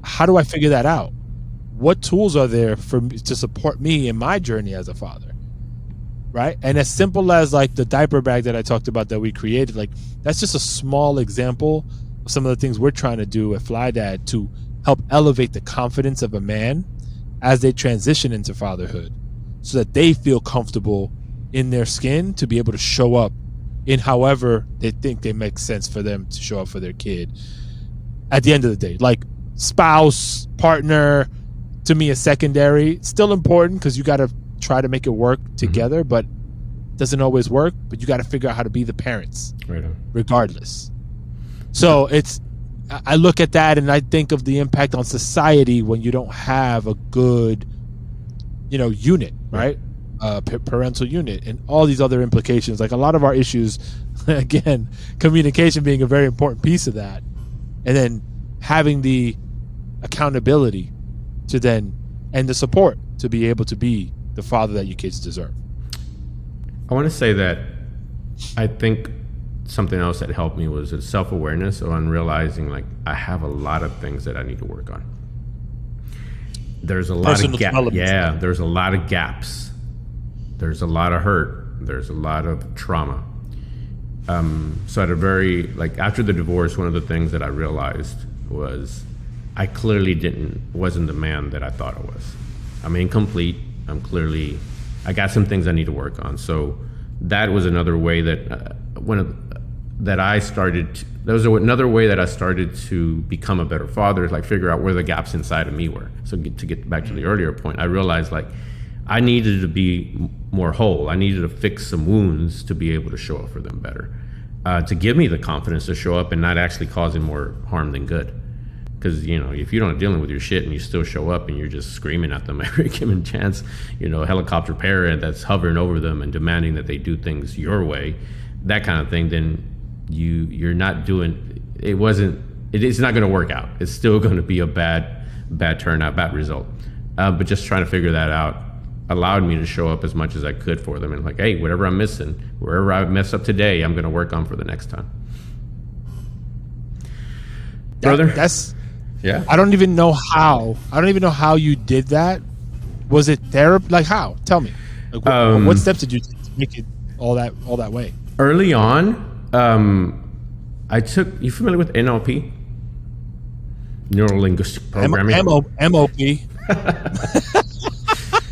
How do I figure that out? What tools are there for me to support me in my journey as a father? Right? And as simple as like the diaper bag that I talked about that we created, like that's just a small example of some of the things we're trying to do at Fly Dad to help elevate the confidence of a man as they transition into fatherhood, so that they feel comfortable in their skin to be able to show up in however they think they make sense for them to show up for their kid. At the end of the day, like spouse, partner, to me is secondary. Still important because you got to try to make it work together, but it doesn't always work. But you got to figure out how to be the parents, Right on. regardless. So I look at that and I think of the impact on society when you don't have a good, unit, right? Parental unit, and all these other implications. Like a lot of our issues, again, communication being a very important piece of that, and then having the accountability to then, and the support to be able to be the father that your kids deserve. I want to say that I think something else that helped me was a self-awareness on realizing like I have a lot of things that I need to work on. There's a lot Personal of gaps. development. Yeah, there's a lot of gaps. There's a lot of hurt. There's a lot of trauma. So at a very, like after the divorce, one of the things that I realized was I clearly wasn't the man that I thought I was. I'm incomplete. I got some things I need to work on. So that was another way that another way that I started to become a better father, is like figure out where the gaps inside of me were. So to get back to the earlier point, I realized like I needed to be more whole. I needed to fix some wounds to be able to show up for them better, to give me the confidence to show up and not actually causing more harm than good. Because, if you're not dealing with your shit and you still show up and you're just screaming at them every given chance, helicopter parent that's hovering over them and demanding that they do things your way, that kind of thing, then you're not doing, it's not going to work out. It's still going to be a bad turnout, bad result. But just trying to figure that out allowed me to show up as much as I could for them. And like, hey, whatever I'm missing, wherever I mess up today, I'm going to work on for the next time. Brother? Yeah. I don't even know how you did that. Was it therapy? Like how? Tell me. Like, what steps did you take to make it all that way? Early on, you familiar with NLP? Neuro linguistic programming. MOP.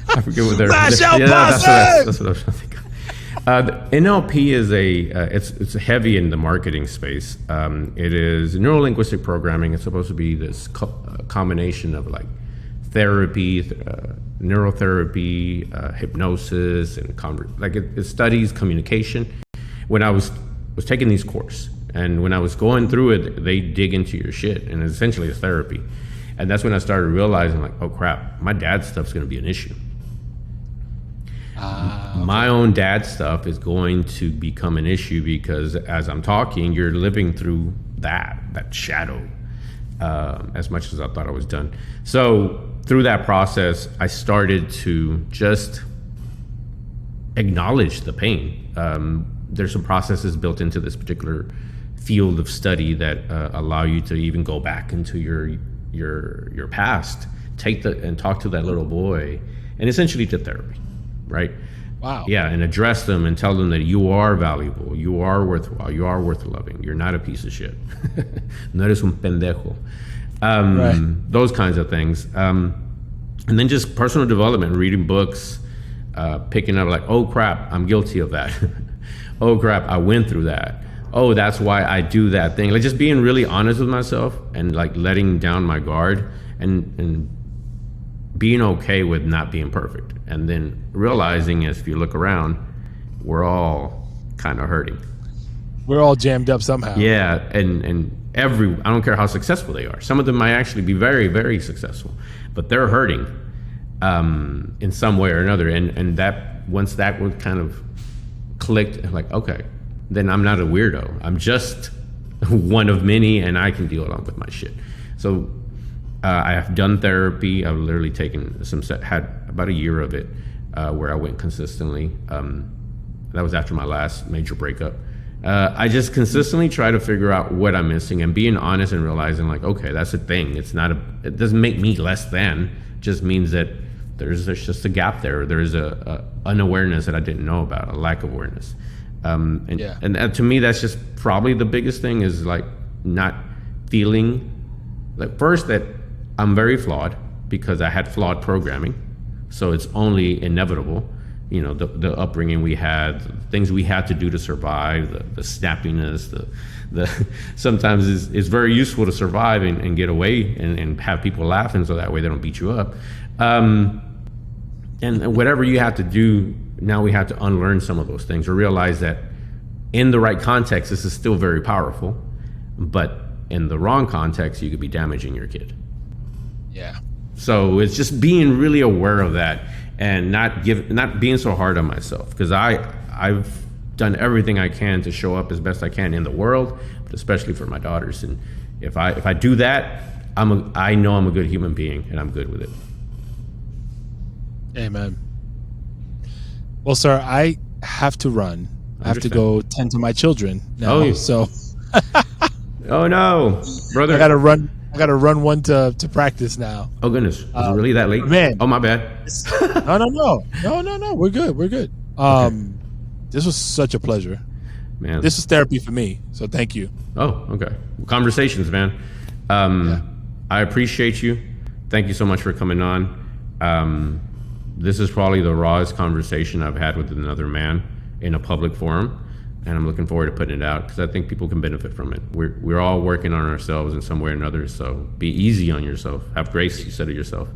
I forget what they're. That's what I was trying to think of. NLP is it's heavy in the marketing space. It is neuro-linguistic programming. It's supposed to be this combination of like therapy, neurotherapy, hypnosis, and it studies communication. When I was taking these courses, and when I was going through it, they dig into your shit, and essentially it's therapy. And that's when I started realizing like, oh crap, my dad's stuff's going to be an issue. My own dad stuff is going to become an issue because as I'm talking, you're living through that shadow as much as I thought I was done. So through that process, I started to just acknowledge the pain. There's some processes built into this particular field of study that allow you to even go back into your past, and talk to that little boy, and essentially to therapy, right? Wow. Yeah, and address them and tell them that you are valuable, you are worthwhile, you are worth loving, you're not a piece of shit. No eres un pendejo. Right. Those kinds of things. And then just personal development, reading books, picking up like, oh crap, I'm guilty of that. Oh crap, I went through that. Oh, that's why I do that thing. Like just being really honest with myself and like letting down my guard and being okay with not being perfect. And then realizing if you look around, we're all kind of hurting. We're all jammed up somehow. Yeah, and I don't care how successful they are. Some of them might actually be very, very successful, but they're hurting in some way or another. And that once that was kind of clicked, like, okay, then I'm not a weirdo. I'm just one of many, and I can deal along with my shit. So I have done therapy. I've literally taken had about a year of it where I went consistently. That was after my last major breakup. I just consistently try to figure out what I'm missing and being honest and realizing like, okay, that's a thing. It doesn't make me less than, it just means that there's just a gap there. There's a unawareness that I didn't know about, a lack of awareness. And to me, that's just probably the biggest thing is like not feeling like first that I'm very flawed because I had flawed programming. So it's only inevitable, the upbringing we had, the things we had to do to survive, the snappiness, the sometimes it's very useful to survive and get away and have people laughing so that way they don't beat you up. And whatever you have to do, now we have to unlearn some of those things or realize that in the right context, this is still very powerful, but in the wrong context, you could be damaging your kid. Yeah. So it's just being really aware of that and not being so hard on myself, because I've done everything I can to show up as best I can in the world, but especially for my daughters. And if I do that, I know I'm a good human being and I'm good with it. Amen. Well, sir, I have to run. I have to go tend to my children now. So. Oh no, brother! I gotta run one to practice now. Oh goodness, is it really that late? Man, oh my bad. No. We're good. Okay. This was such a pleasure, man. This was therapy for me, so thank you. Oh, okay. Conversations, man. I appreciate you. Thank you so much for coming on. This is probably the rawest conversation I've had with another man in a public forum. And I'm looking forward to putting it out because I think people can benefit from it. We're all working on ourselves in some way or another. So be easy on yourself. Have grace, you said, of yourself.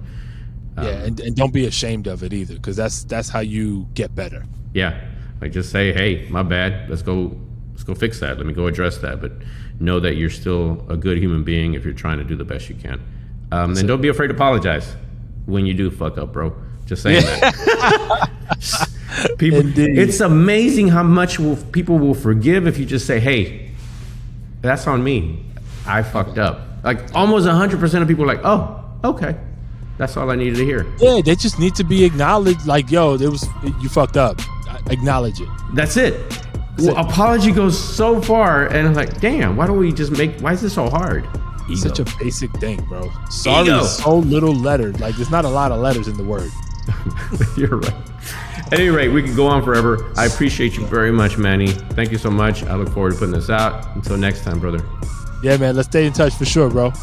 And don't be ashamed of it either, because that's how you get better. Yeah, like just say, hey, my bad. Let's go fix that. Let me go address that. But know that you're still a good human being if you're trying to do the best you can. And don't be afraid to apologize when you do fuck up, bro. Just saying that. People, indeed. It's amazing how much people will forgive if you just say, hey, that's on me. I fucked up. Like almost 100% of people are like, oh, okay. That's all I needed to hear. Yeah, they just need to be acknowledged. Like, yo, you fucked up. Acknowledge it. That's it. Apology goes so far, and I'm like, damn, why is this so hard? Ego. Such a basic thing, bro. Sorry is so little letters. Like, there's not a lot of letters in the word. You're right. At any rate, we could go on forever. I appreciate you very much, Manny. Thank you so much. I look forward to putting this out. Until next time, brother. Yeah, man. Let's stay in touch for sure, bro.